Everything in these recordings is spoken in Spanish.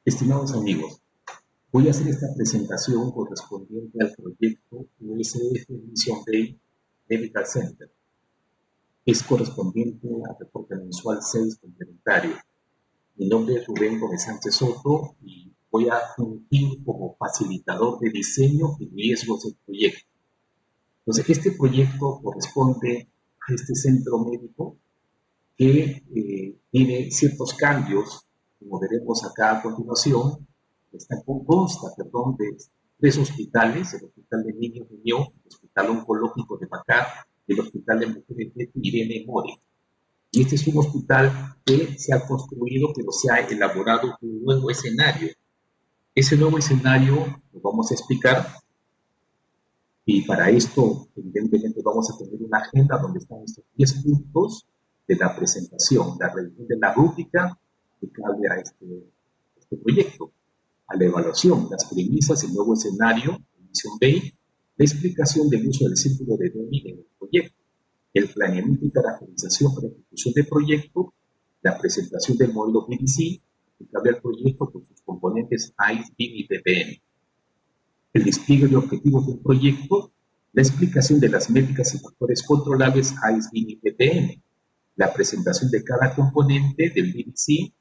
Estimados amigos, voy a hacer esta presentación correspondiente al proyecto USF Mission Bay Medical Center. Es correspondiente al reporte mensual 6 complementario. Mi nombre es Rubén Gómez Sánchez Soto y voy a fungir como facilitador de diseño y riesgos del proyecto. Entonces, este proyecto corresponde a este centro médico que tiene ciertos cambios, como veremos acá a continuación. Consta de tres hospitales: el Hospital de Niños de Unión, el Hospital Oncológico de Macar y el Hospital de Mujeres de Irene More. Y este es un hospital que se ha construido, pero se ha elaborado un nuevo escenario. Ese nuevo escenario lo vamos a explicar, y para esto, evidentemente, vamos a tener una agenda donde están estos 10 puntos de la presentación, la revisión de la rúbrica aplicable a este proyecto, a la evaluación, las premisas, el nuevo escenario, Mission Bay, la explicación del uso del círculo de Deming en el proyecto, el planeamiento y caracterización para ejecución del proyecto, la presentación del modelo BDC aplicable al proyecto con sus componentes AIS, BIM y PPM, el despliegue de objetivos del proyecto, la explicación de las métricas y factores controlables AIS, BIM y PPM, la presentación de cada componente del BDC,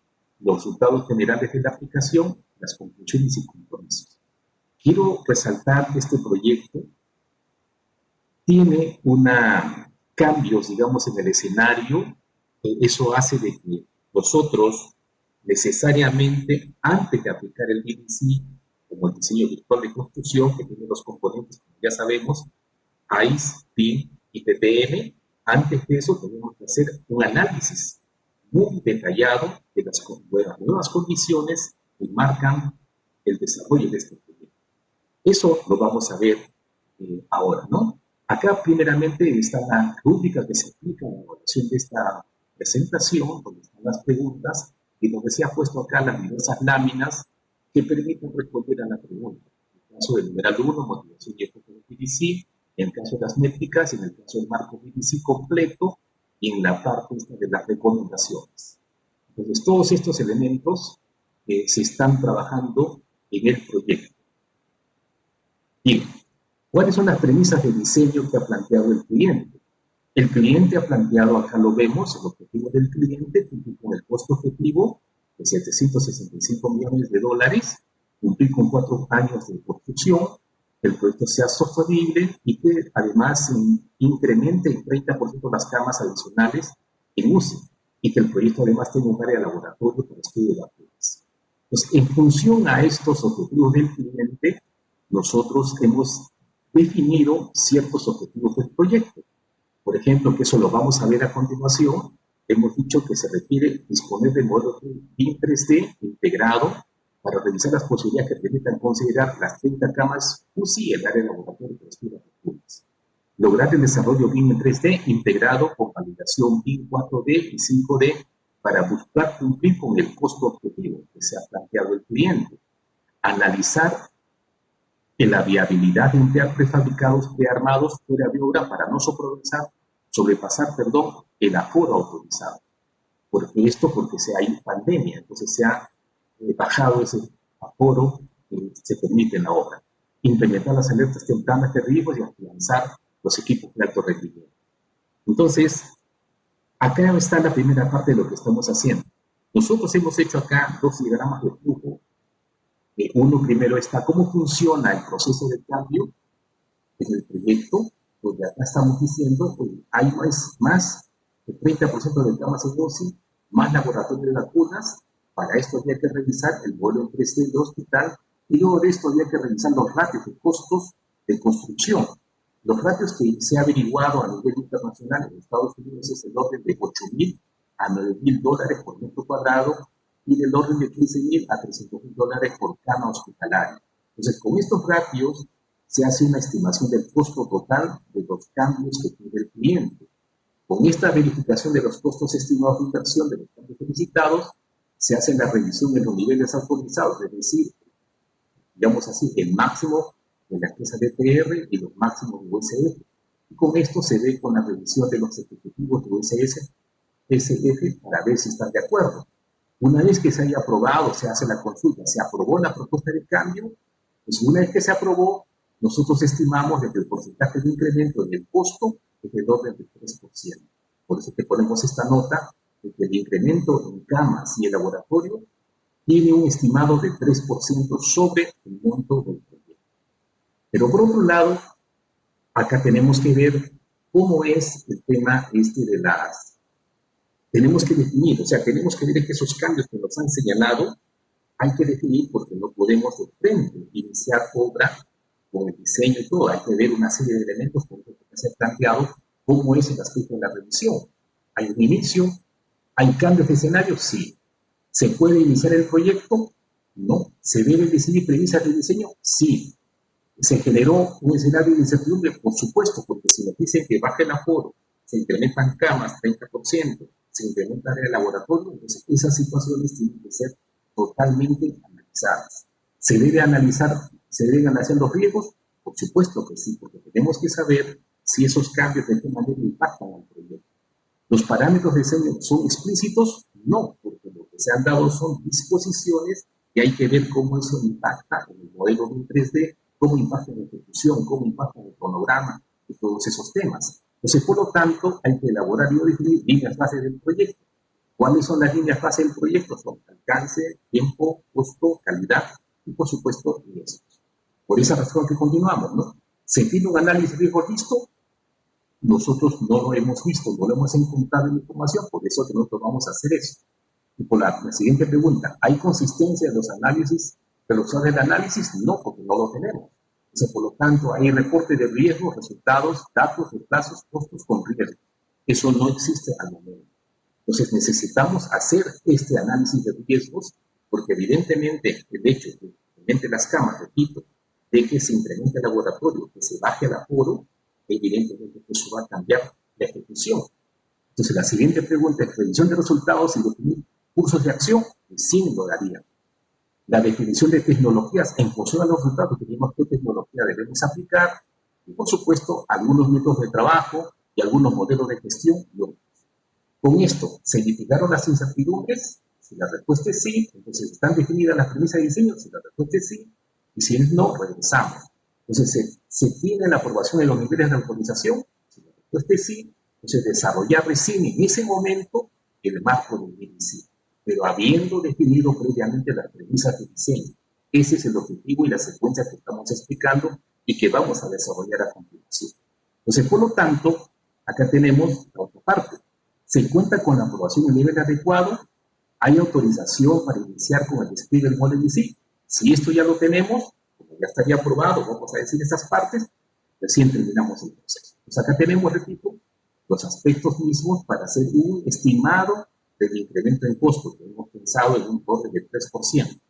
los resultados generales de la aplicación, las conclusiones y compromisos. Quiero resaltar que este proyecto tiene cambios, digamos, en el escenario. Eso hace de que nosotros, necesariamente, antes de aplicar el BDC, como el diseño virtual de construcción, que tiene los componentes, como ya sabemos, AIS, BIM y PPM, antes de eso tenemos que hacer un análisis muy detallado de las nuevas condiciones que marcan el desarrollo de este proyecto. Eso lo vamos a ver ahora, ¿no? Acá, primeramente, están las rúbricas que se aplican a la evaluación de esta presentación, donde están las preguntas y donde se ha puesto acá las diversas láminas que permiten responder a la pregunta. En el caso del numeral 1, motivación y enfoque del BDC; en el caso de las métricas; en el caso del marco BDC completo; y en la parte de las recomendaciones. Entonces, todos estos elementos se están trabajando en el proyecto. Bien, ¿cuáles son las premisas de diseño que ha planteado el cliente? El cliente ha planteado, acá lo vemos, el objetivo del cliente, cumplir con el costo objetivo de $765 millones, cumplir con 4 años de construcción, que el proyecto sea sostenible y que además incremente el 30% las camas adicionales en UCI, y que el proyecto además tenga un área de laboratorio para estudio de vacunas. Entonces, en función a estos objetivos del cliente, nosotros hemos definido ciertos objetivos del proyecto. Por ejemplo, que eso lo vamos a ver a continuación, hemos dicho que se requiere disponer de modelos BIM 3D integrado para revisar las posibilidades que permitan considerar las 30 camas UCI y el área de laboratorio de estudio de vacunas. Lograr el desarrollo BIM en 3D integrado con validación BIM 4D y 5D para buscar cumplir con el costo objetivo que se ha planteado el cliente. Analizar la viabilidad de emplear prefabricados prearmados fuera de obra para no sobrepasar el aforo autorizado. Porque hay pandemia, entonces se ha bajado ese aforo que se permite en la obra. Implementar las alertas tempranas de riesgos y afianzar los equipos de alto rendimiento. Entonces, acá está la primera parte de lo que estamos haciendo. Nosotros hemos hecho acá 2 diagramas de flujo. Uno primero está cómo funciona el proceso de cambio en el proyecto, donde acá estamos diciendo que hay más del 30% de camas en UCI, más laboratorio de vacunas. Para esto había que revisar el modelo en 3D del hospital, y luego de esto había que revisar los ratios de costos de construcción. Los ratios que se ha averiguado a nivel internacional en Estados Unidos es el orden de $8,000 a $9,000 por metro cuadrado, y del orden de $15,000 a $300,000 por cama hospitalaria. Entonces, con estos ratios se hace una estimación del costo total de los cambios que tiene el cliente. Con esta verificación de los costos estimados de inversión de los cambios solicitados, se hace la revisión de los niveles autorizados, es decir, digamos así, el máximo de la empresa de PR y los máximos de USF. Y con esto se ve con la revisión de los ejecutivos de USF para ver si están de acuerdo. Una vez que se haya aprobado, se hace la consulta, se aprobó la propuesta de cambio, pues una vez que se aprobó, nosotros estimamos de que el porcentaje de incremento en el costo es del orden del 3%. Por eso que ponemos esta nota de que el incremento en camas y el laboratorio tiene un estimado de 3% sobre el monto del proyecto. Pero por otro lado, acá tenemos que ver cómo es el tema de las... Tenemos que definir, o sea, tenemos que ver que esos cambios que nos han señalado hay que definir porque no podemos de frente iniciar obra con el diseño y todo. Hay que ver una serie de elementos que tienen que ser planteados cómo es el aspecto de la revisión. ¿Hay un inicio? ¿Hay cambios de escenario? Sí. ¿Se puede iniciar el proyecto? No. ¿Se debe decidir premisas de diseño? Sí. ¿Se generó un escenario de incertidumbre? Por supuesto, porque si nos dicen que baja el aforo, se incrementan camas 30%, se incrementa el laboratorio, entonces esas situaciones tienen que ser totalmente analizadas. ¿Se deben analizar los riesgos? Por supuesto que sí, porque tenemos que saber si esos cambios de qué manera impactan al proyecto. ¿Los parámetros de diseño son explícitos? No, porque lo que se han dado son disposiciones y hay que ver cómo eso impacta en el modelo de 3D, cómo impacta en la ejecución, cómo impacta en el cronograma y todos esos temas. Entonces, por lo tanto, hay que elaborar y definir líneas base del proyecto. ¿Cuáles son las líneas base del proyecto? Son alcance, tiempo, costo, calidad y, por supuesto, riesgos. Por esa razón que continuamos, ¿no? ¿Se tiene un análisis de riesgo listo? Nosotros no lo hemos visto, no lo hemos encontrado en la información, por eso que nosotros vamos a hacer eso. Y por la siguiente pregunta, ¿hay consistencia en los análisis, de los resultados del análisis? No, porque no lo tenemos. Entonces, por lo tanto, hay reporte de riesgos, resultados, datos, plazos, costos con riesgo. Eso no existe al momento. Entonces, necesitamos hacer este análisis de riesgos, porque evidentemente el hecho de que incremente las camas, repito, de que se incremente el laboratorio, que se baje el aforo, evidentemente eso va a cambiar la ejecución. Entonces, la siguiente pregunta es revisión de resultados y definir cursos de acción, que sí lo daría. La definición de tecnologías en función a los resultados, tenemos qué tecnología debemos aplicar y, por supuesto, algunos métodos de trabajo y algunos modelos de gestión y otros. Con esto, ¿se mitigaron las incertidumbres? Si la respuesta es sí, entonces están definidas las premisas de diseño. Si la respuesta es sí, y si es no, regresamos. Entonces, ¿se tiene la aprobación de los niveles de autorización? Si la respuesta es sí, entonces desarrollar recién en ese momento el marco del DDC, pero habiendo definido previamente las premisas de diseño. Ese es el objetivo y la secuencia que estamos explicando y que vamos a desarrollar a continuación. Entonces, por lo tanto, acá tenemos la otra parte. ¿Se cuenta con la aprobación en nivel adecuado? ¿Hay autorización para iniciar con el despliegue del modelo DC? Si esto ya lo tenemos, como ya estaría aprobado, vamos a decir esas partes, recién terminamos el proceso. Pues acá tenemos, repito, los aspectos mismos para hacer un estimado del incremento en costos que hemos pensado en un orden del 3%.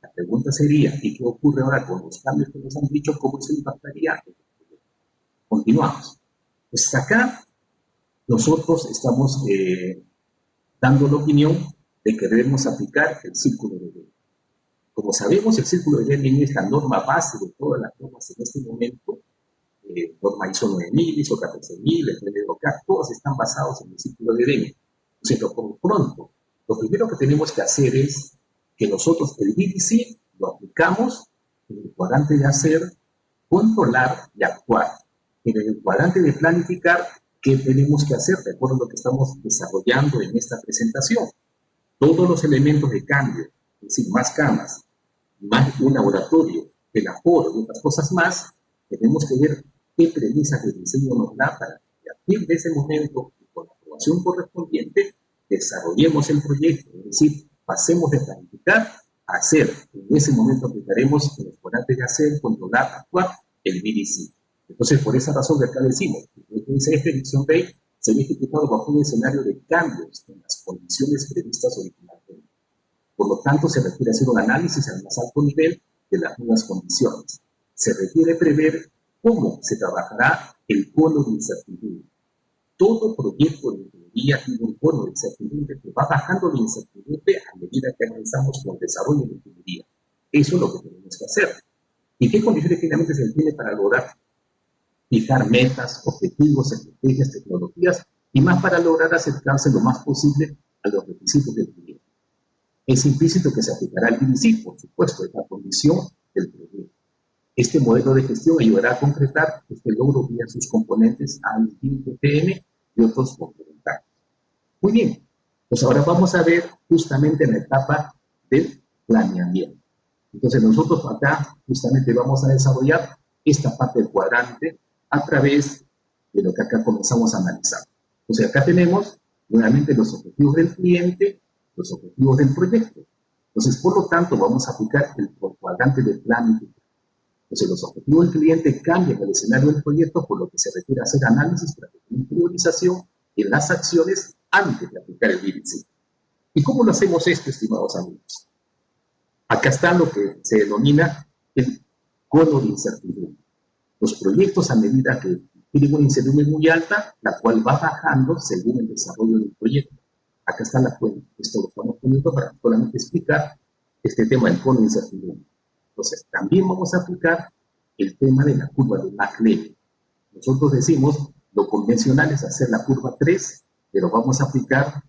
La pregunta sería, ¿y qué ocurre ahora con los cambios que nos han dicho? ¿Cómo se impactaría? Continuamos. Pues acá nosotros estamos dando la opinión de que debemos aplicar el círculo de Deming. Como sabemos, el círculo de Deming es la norma base de todas las normas en este momento. Norma ISO 9000, ISO 14000, el PMBOK, todos están basados en el círculo de Deming. Entonces, por pronto, lo primero que tenemos que hacer es que nosotros el DDC lo aplicamos en el cuadrante de hacer, controlar y actuar. En el cuadrante de planificar, ¿qué tenemos que hacer? De acuerdo a lo que estamos desarrollando en esta presentación. Todos los elementos de cambio, es decir, más camas, más un laboratorio, el aforo y otras cosas más, tenemos que ver qué premisas de diseño nos da para que a partir de ese momento, con la aprobación correspondiente, desarrollemos el proyecto, es decir, pasemos de planificar a hacer. En ese momento aplicaremos en los cuadrantes de hacer, controlar, actuar, el BDC. Entonces, por esa razón que acá decimos, esta edición B se ha ejecutado bajo un escenario de cambios en las condiciones previstas originalmente. Por lo tanto, se requiere hacer un análisis al más alto nivel de las nuevas condiciones. Se requiere prever cómo se trabajará el cono de incertidumbre. Todo proyecto de ingeniería tiene un cono de incertidumbre que va bajando la incertidumbre a medida que avanzamos con el desarrollo de la ingeniería. Eso es lo que tenemos que hacer. ¿Y qué condiciones finalmente se tiene para lograr fijar metas, objetivos, estrategias, tecnologías y más para lograr acercarse lo más posible a los requisitos del cliente? Es implícito que se aplicará el BDC, por supuesto, es la condición del proyecto. Este modelo de gestión ayudará a concretar este logro vía sus componentes AIT, TPM y otros complementarios. Muy bien, pues ahora vamos a ver justamente la etapa del planeamiento. Entonces nosotros acá justamente vamos a desarrollar esta parte del cuadrante a través de lo que acá comenzamos a analizar. Entonces acá tenemos nuevamente los objetivos del cliente, los objetivos del proyecto. Entonces, por lo tanto, vamos a aplicar el cuadrante de planificación. Entonces, los objetivos del cliente cambian el escenario del proyecto, por lo que se requiere hacer análisis, estrategia y priorización en las acciones antes de aplicar el BDC. ¿Y cómo lo hacemos esto, estimados amigos? Acá está lo que se denomina el cono de incertidumbre. Los proyectos, a medida que tienen una incertidumbre muy alta, la cual va bajando según el desarrollo del proyecto. Acá está la cuenta. Esto lo estamos poniendo para solamente explicar este tema del cono de incertidumbre. Entonces, también vamos a aplicar el tema de la curva de McLeod. Nosotros decimos, lo convencional es hacer la curva 3, pero vamos a aplicar,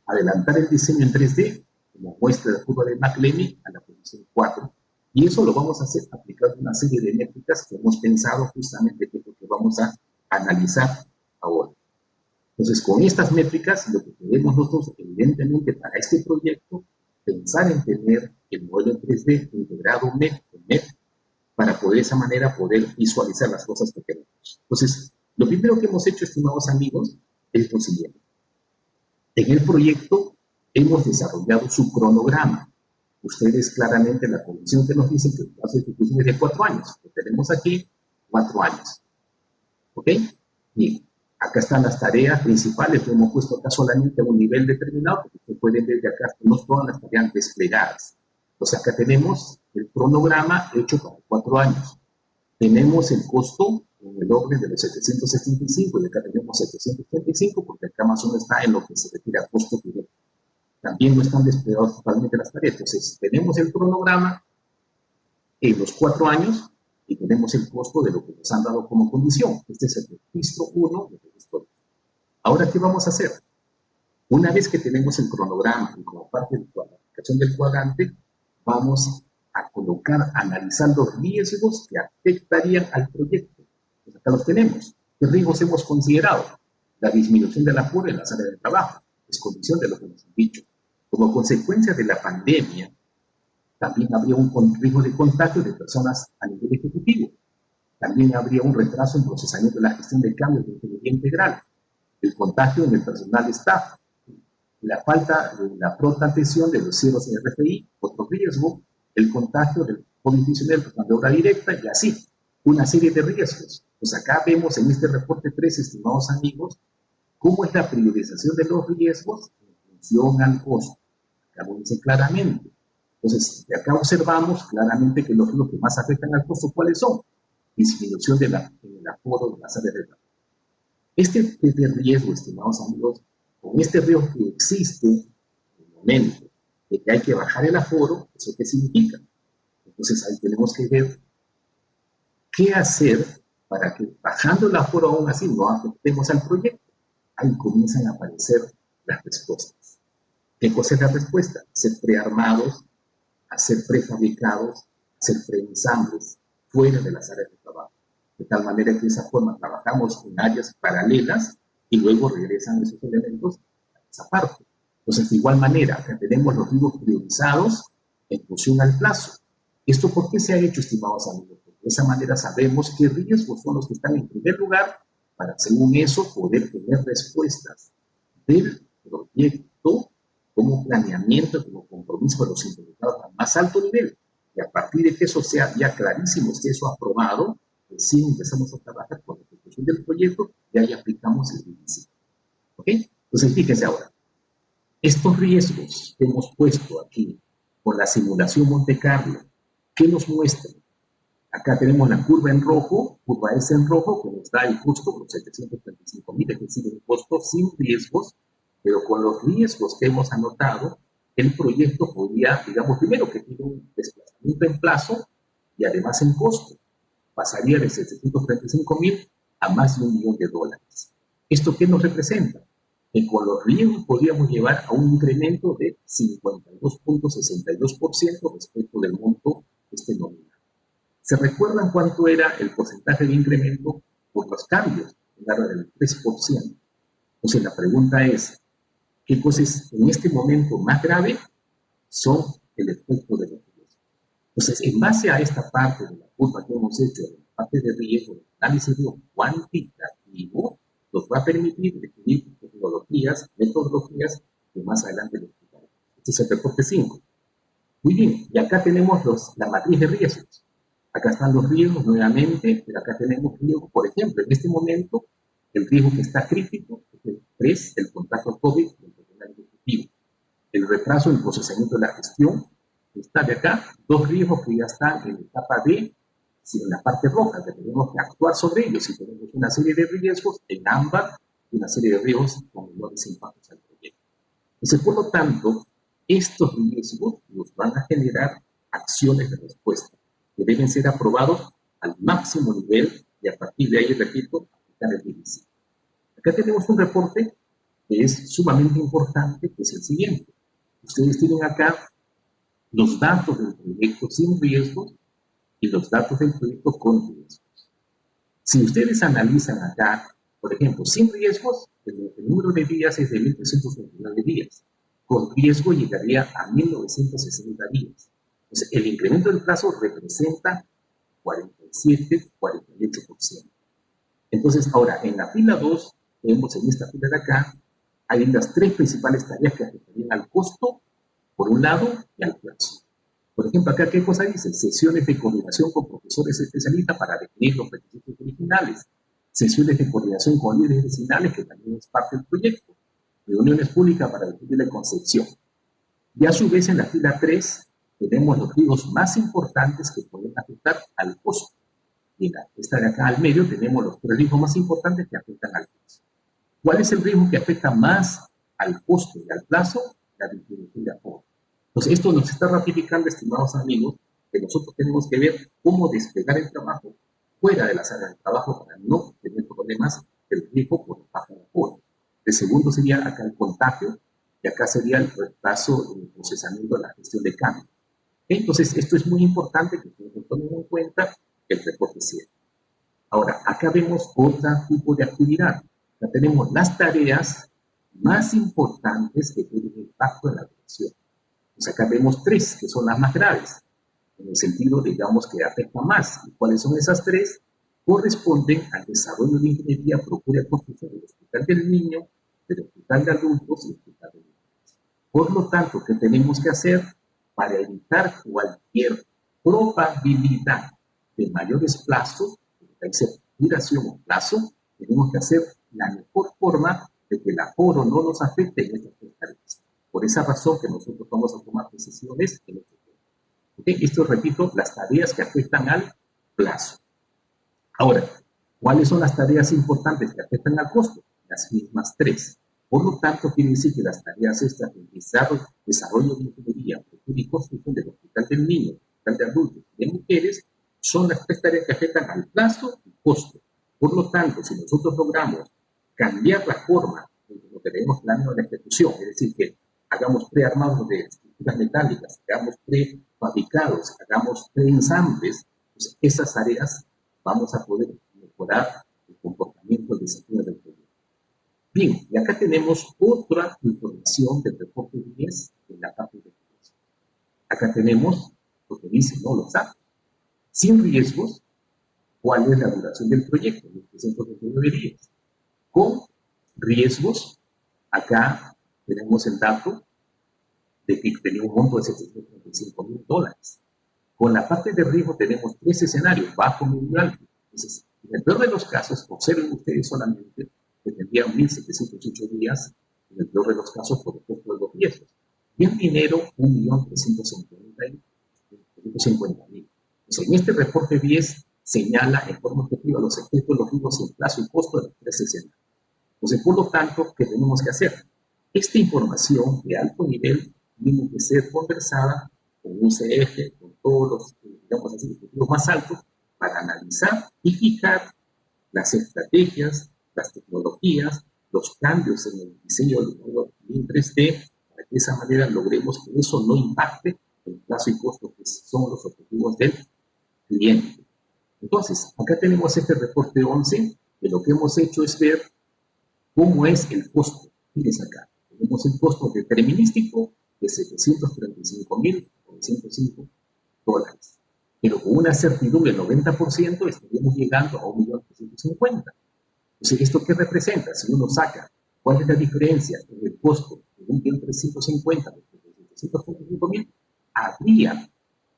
adelantar el diseño en 3D, como muestra la curva de McLeod a la posición 4. Y eso lo vamos a hacer aplicando una serie de métricas que hemos pensado justamente que es lo que vamos a analizar ahora. Entonces, con estas métricas, lo que queremos nosotros, evidentemente, para este proyecto, pensar en tener el modelo en 3D integrado MEP, para poder de esa manera poder visualizar las cosas que queremos. Entonces, lo primero que hemos hecho, estimados amigos, es lo siguiente. En el proyecto hemos desarrollado su cronograma. Ustedes claramente la condición que nos dicen que el plazo de ejecución es de 4 años. Lo tenemos aquí, 4 años. ¿Ok? Bien. Acá están las tareas principales que hemos puesto acá solamente a un nivel determinado, porque ustedes pueden ver que acá tenemos todas las tareas desplegadas. Entonces acá tenemos el cronograma hecho para 4 años. Tenemos el costo en el orden de los 775 y acá tenemos 735 porque acá más o menos está en lo que se refiere a costo directo. También no están desplegados totalmente las tareas. Entonces tenemos el cronograma en los 4 años y tenemos el costo de lo que nos han dado como condición. Este es el registro 1 y el registro 2. Ahora, ¿qué vamos a hacer? Una vez que tenemos el cronograma y como parte de la aplicación del cuadrante, vamos a colocar, analizar los riesgos que afectarían al proyecto. Pues acá los tenemos. ¿Qué riesgos hemos considerado? La disminución del apuro en las áreas de trabajo, es condición de lo que nos han dicho. Como consecuencia de la pandemia, también habría un riesgo de contagio de personas a nivel ejecutivo. También habría un retraso en el procesamiento de la gestión de cambios de ingeniería integral, el contagio en el personal staff, la falta de la pronta atención de los cierres en RFI, otro riesgo, el contagio del COVID-19 en el personal de obra directa y así, una serie de riesgos. Pues acá vemos en este reporte 3, estimados amigos, cómo es la priorización de los riesgos en función al costo. Acá lo dice claramente. Entonces, de acá observamos claramente que los riesgos que más afectan al costo, ¿cuáles son? Disminución del aforo de las áreas de trabajo. Este riesgo, estimados amigos, con este riesgo que existe en el momento de que hay que bajar el aforo, ¿eso qué significa? Entonces, ahí tenemos que ver qué hacer para que bajando el aforo aún así no afectemos al proyecto. Ahí comienzan a aparecer las respuestas. ¿Qué cosa es la respuesta? Ser prearmados, hacer prefabricados, hacer preensambles fuera de las áreas de trabajo. De tal manera que de esa forma trabajamos en áreas paralelas y luego regresan esos elementos a esa parte. Entonces, de igual manera, que tenemos los riesgos priorizados en función al plazo. ¿Esto por qué se ha hecho, estimados amigos? Porque de esa manera sabemos qué riesgos son los que están en primer lugar para, según eso, poder tener respuestas del proyecto como planeamiento, como compromiso de los involucrados al más alto nivel. Y a partir de que eso sea ya clarísimo, esté eso aprobado, pues sí empezamos a trabajar con la ejecución del proyecto y ahí aplicamos el BDC. ¿Ok? Entonces, fíjense ahora, estos riesgos que hemos puesto aquí con la simulación Monte Carlo, ¿qué nos muestran? Acá tenemos la curva en rojo, curva S en rojo, que nos da el costo, los 735.000, es decir, el costo sin riesgos, pero con los riesgos que hemos anotado, el proyecto podría, digamos, primero que tiene un desplazamiento en plazo y además en costo. Pasaría de 735.000 a más de $1 millón. ¿Esto qué nos representa? que con los riesgos podríamos llevar a un incremento de 52.62% respecto del monto nominal. ¿Se recuerdan cuánto era el porcentaje de incremento por los cambios? Era del 3%. Entonces la pregunta es, ¿qué cosas en este momento más grave son el efecto de los riesgos? Entonces, en base a esta parte de la curva que hemos hecho, de la parte de riesgo, el análisis cuantitativo, nos va a permitir definir metodologías que más adelante les explicaré. Este es el reporte 5. Muy bien, y acá tenemos la matriz de riesgos. Acá están los riesgos nuevamente, pero acá tenemos riesgos, por ejemplo, en este momento, el riesgo que está crítico es el 3, el contagio COVID del personal ejecutivo. El retraso en el procesamiento de la gestión está de acá, dos riesgos que ya están en la etapa D, en la parte roja, que tenemos que actuar sobre ellos, y tenemos una serie de riesgos en ámbar y una serie de riesgos con menores impactos al proyecto. Entonces, por lo tanto, estos riesgos nos van a generar acciones de respuesta que deben ser aprobados al máximo nivel y a partir de ahí, repito, aplicar el índice. Acá tenemos un reporte que es sumamente importante, que es el siguiente. Ustedes tienen acá los datos del proyecto sin riesgos y los datos del proyecto con riesgos. Si ustedes analizan acá, por ejemplo, sin riesgos, el número de días es de 1.329 días. Con riesgo llegaría a 1.960 días. Entonces, el incremento del plazo representa 47-48%. Entonces, ahora, en la fila 2, vemos en esta fila de acá, hay las tres principales tareas que afectarían al costo, por un lado, y al plazo. Por ejemplo, acá, ¿qué cosa dice? Sesiones de coordinación con profesores especialistas para definir los requisitos originales. Sesiones de coordinación con líderes vecinales, que también es parte del proyecto. Reuniones públicas para definir la concepción. Y a su vez, en la fila 3, tenemos los riesgos más importantes que pueden afectar al costo. Y en esta de acá al medio tenemos los tres riesgos más importantes que afectan al plazo. ¿Cuál es el riesgo que afecta más al costo y al plazo? La distribución de aforo. Entonces, esto nos está ratificando, estimados amigos, que nosotros tenemos que ver cómo desplegar el trabajo fuera de las áreas de trabajo para no tener problemas del riesgo por baja de aforo. El segundo sería acá el contagio, y acá sería el retraso en el procesamiento de la gestión de cambio. Entonces, esto es muy importante que ustedes tomen en cuenta el reporte 7. Ahora, acá vemos otro tipo de actividad. Acá tenemos las tareas más importantes que tienen impacto en la dirección. Pues acá vemos tres, que son las más graves, en el sentido, digamos, que afectan más. ¿Y cuáles son esas tres? Corresponden al desarrollo de ingeniería, procura y construcción del Hospital del Niño, del Hospital de Adultos y del Hospital de Niños. Por lo tanto, ¿qué tenemos que hacer para evitar cualquier probabilidad de mayores plazos, de duración o plazo? Tenemos que hacer la mejor forma de que el aforo no nos afecte en estas tres tareas. Por esa razón que nosotros vamos a tomar decisiones en este tema. ¿Okay? Esto, repito, las tareas que afectan al plazo. Ahora, ¿cuáles son las tareas importantes que afectan al costo? Las mismas tres. Por lo tanto, quiere decir que las tareas estas de desarrollo de ingeniería, procura y construcción del Hospital del Niño, Hospital de Adultos y de Mujeres son las tres tareas que afectan al plazo y costo. Por lo tanto, si nosotros logramos cambiar la forma en que lo que tenemos planeado la ejecución, es decir, que hagamos prearmados de estructuras metálicas, hagamos prefabricados, hagamos preensambles, pues esas tareas vamos a poder mejorar el comportamiento del desafío del proyecto. Bien, y acá tenemos otra información del reporte 10 en la parte de riesgos. Acá tenemos lo que dicen, ¿no?, los datos. Sin riesgos, ¿cuál es la duración del proyecto? 1.329 días. Con riesgos, acá tenemos el dato de que tenía un monto de $735,000. Con la parte de riesgo tenemos tres escenarios, bajo, medio y alto. Entonces, en el peor de los casos, observen ustedes solamente que tendrían 1.708 días, en el peor de los casos, por efecto de los riesgos. Y en dinero, 1.350.000. Entonces, en este reporte 10 señala en forma objetiva los efectos, los riesgos en plazo y costo de los tres escenarios. Entonces, por lo tanto, ¿qué tenemos que hacer? Esta información de alto nivel tiene que ser conversada con un CF, con todos los, digamos así, objetivos más altos, para analizar y fijar las estrategias, las tecnologías los cambios en el diseño del modelo en 3D para que de esa manera logremos que eso no impacte el plazo y costo que son los objetivos del cliente. Entonces, acá tenemos este reporte 11, que lo que hemos hecho es ver cómo es el costo. Fíjense acá, tenemos el costo determinístico de $735,905, pero con una certidumbre del 90% estaríamos llegando a 1.350.000. Entonces, ¿esto qué representa? Si uno saca cuál es la diferencia en el costo de 1.350.000 y 735.000, habría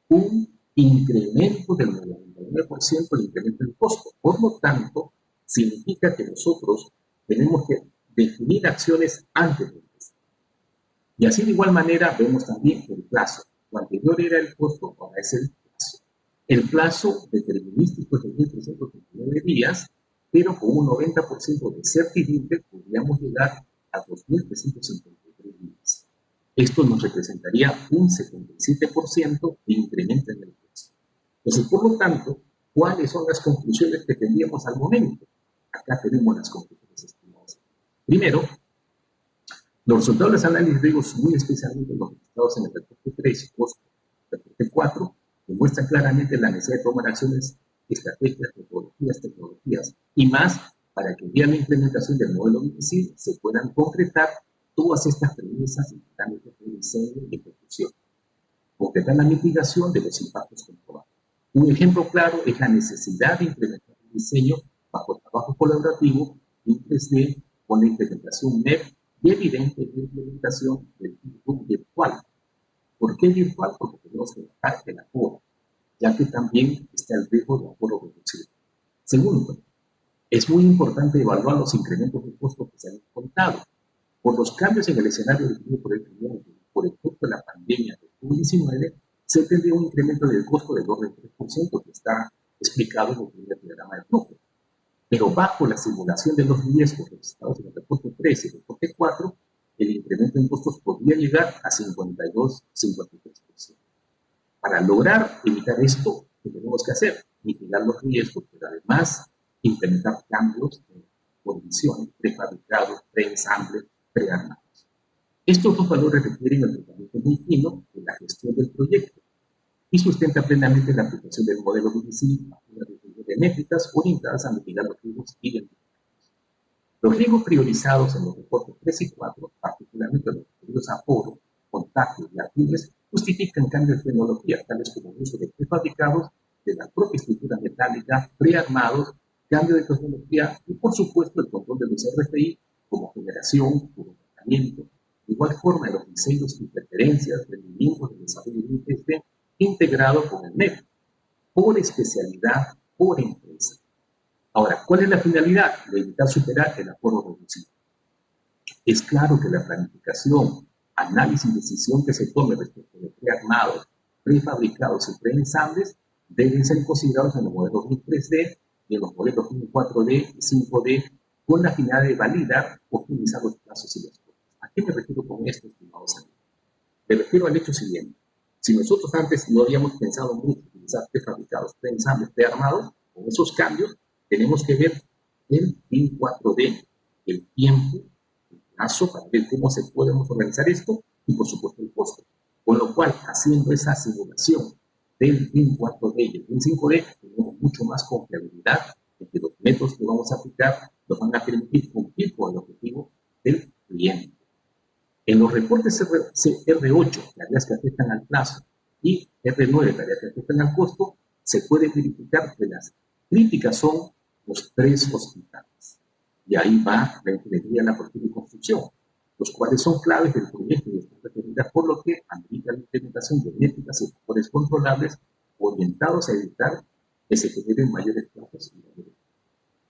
un incremento del 99% del incremento del costo. Por lo tanto, significa que nosotros tenemos que definir acciones antes del costo. Y así de igual manera vemos también el plazo. Lo anterior era el costo, ahora es el plazo. El plazo determinístico es de 1.339 días, pero con un 90% de certidumbre podríamos llegar a 2.353 días. Esto nos representaría un 77% de incremento en el precio. Entonces, por lo tanto, ¿cuáles son las conclusiones que tendríamos al momento? Acá tenemos las conclusiones estimadas. Primero, los resultados de los análisis de riesgos, muy especialmente los registrados en el reporte 3 y reporte 4, demuestran claramente la necesidad de tomar acciones, estrategias, metodologías, tecnologías y más para que vía la implementación del modelo difícil se puedan concretar todas estas premisas y trámites de diseño y ejecución. Concretar la mitigación de los impactos comprobados. Un ejemplo claro es la necesidad de implementar el diseño bajo trabajo colaborativo en 3D con la implementación MEP y evidente implementación del tipo virtual. ¿Por qué virtual? Porque tenemos que bajar el aforo, ya que también está el riesgo de aforo reducido. Segundo, es muy importante evaluar los incrementos de costos que se han contado. Por los cambios en el escenario definido por el cliente, por el costo de la pandemia del COVID-19, se tendría un incremento del costo del orden del 3% que está explicado en el primer diagrama de flujo. Pero bajo la simulación de los riesgos registrados en el reporte 3 y el reporte 4, el incremento en costos podría llegar a 52-53%. Para lograr evitar esto, ¿qué tenemos que hacer? Mitigar los riesgos, pero además implementar cambios en condiciones, prefabricados, preensamble, prearmados. Estos dos valores requieren el tratamiento muy fino de la gestión del proyecto y sustenta plenamente la aplicación del modelo BDC a una definición de métricas orientadas a mitigar los riesgos identificados. Los riesgos priorizados en los reportes 3 y 4, particularmente los referidos a aforo, contacto y actividades, justifican cambios de tecnología, tales como el uso de prefabricados, de la propia estructura metálica, prearmados, cambio de tecnología y, por supuesto, el control de los RFI como generación, como tratamiento. De igual forma, los diseños, interferencias, rendimientos de desarrollo de un test integrado con el MEP, por especialidad, por empresa. Ahora, ¿cuál es la finalidad? De evitar superar el aforo reducido. Es claro que la planificación, análisis y decisión que se tome respecto de prearmados, prefabricados y preensambles deben ser considerados en los modelos 3D y en los modelos 4D y 5D con la finalidad de validar, optimizar los plazos y los costos. ¿A qué me refiero con esto, estimados amigos? Me refiero al hecho siguiente. Si nosotros antes no habíamos pensado mucho en utilizar prefabricados, preensambles, prearmados, con esos cambios tenemos que ver el BIM 4D, el tiempo, el plazo para ver cómo se podemos organizar esto y por supuesto el costo. Con lo cual, haciendo esa simulación del BIM 4D y el BIM 5D, tenemos mucho más confiabilidad en que los métodos que vamos a aplicar nos van a permitir cumplir con el objetivo del cliente. En los reportes R8, tareas que afectan al plazo, y R9, tareas que afectan al costo, se puede verificar que las críticas son los 3 hospitales. Y ahí va la ingeniería, la propiedad y construcción, los cuales son claves del proyecto y están requeridas por lo que amerita la implementación de métricas y factores controlables orientados a evitar que se generen mayores plazos y mayores.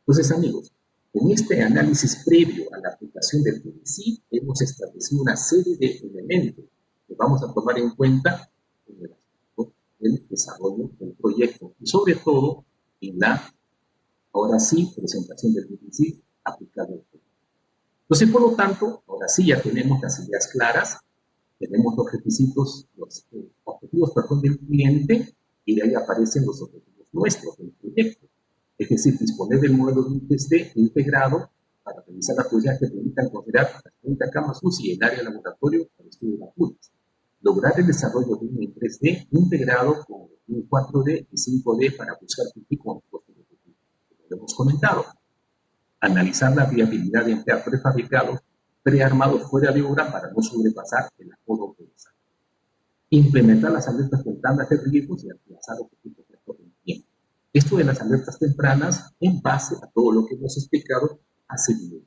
Entonces, amigos, en este análisis previo a la aplicación del PDC, hemos establecido una serie de elementos que vamos a tomar en cuenta en el aspecto del desarrollo del proyecto y sobre todo en la, ahora sí, presentación del PDC aplicado al proyecto. Entonces, por lo tanto, ahora sí ya tenemos las ideas claras, tenemos los requisitos, los objetivos, perdón, del cliente y de ahí aparecen los objetivos nuestros del proyecto. Es decir, disponer del modelo de un test integrado para revisar las posibilidades que permitan considerar las 30 camas UCI y el área de laboratorio para el estudio de vacunas. Lograr el desarrollo de un 3D integrado con un 4D y 5D para buscar cumplir con los costos de objetivo. Lo hemos comentado. Analizar la viabilidad de emplear prefabricados prearmados fuera de obra para no sobrepasar el aforo pensado. Implementar las alertas tempranas de riesgos y aplazar objetivos de tiempo. Esto de las alertas tempranas en base a todo lo que hemos explicado hace bien.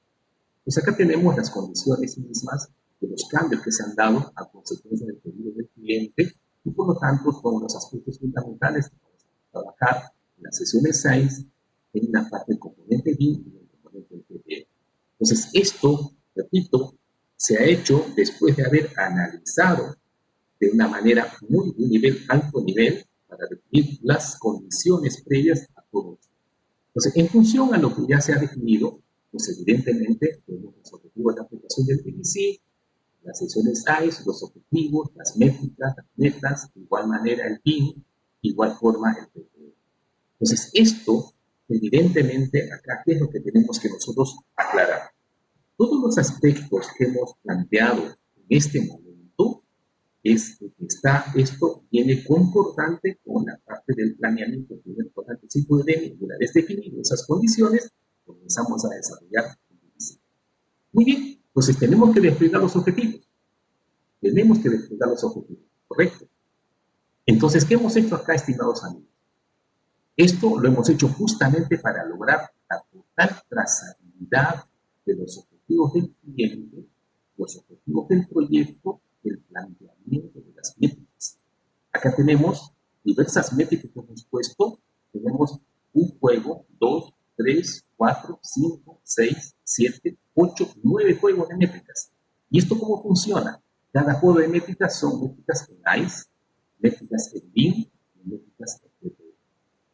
Pues acá tenemos las condiciones mismas de los cambios que se han dado a consecuencia del pedido del cliente y por lo tanto son los aspectos fundamentales que vamos a trabajar en las sesiones 6 en la parte del componente BIM y el componente del PPE. Entonces esto, repito, se ha hecho después de haber analizado de una manera muy de un nivel, alto nivel, para definir las condiciones previas a todo esto. Entonces, en función a lo que ya se ha definido, pues evidentemente tenemos los objetivos de aplicación del PDC, las sesiones AIS, los objetivos, las métricas, las metas, de igual manera el BIM, de igual forma el PPE. Entonces, esto, evidentemente, acá, ¿qué es lo que tenemos que nosotros aclarar? Todos los aspectos que hemos planteado en este momento, esto viene concordante con la parte del planeamiento, viene concordante si pueden, una vez definido esas condiciones, comenzamos a desarrollar el diseño. Muy bien, entonces tenemos que desplegar los objetivos. Tenemos que desplegar los objetivos, ¿correcto? Entonces, ¿qué hemos hecho acá, estimados amigos? Esto lo hemos hecho justamente para lograr la total trazabilidad de los objetivos del cliente, los objetivos del proyecto, el planteamiento de las métricas. Acá tenemos diversas métricas que hemos puesto. Tenemos un juego, 2, 3, 4, 5, 6, 7, 8, 9 juegos de métricas. ¿Y esto cómo funciona? Cada juego de métricas son métricas en AIS, métricas en BIM y métricas en PPE.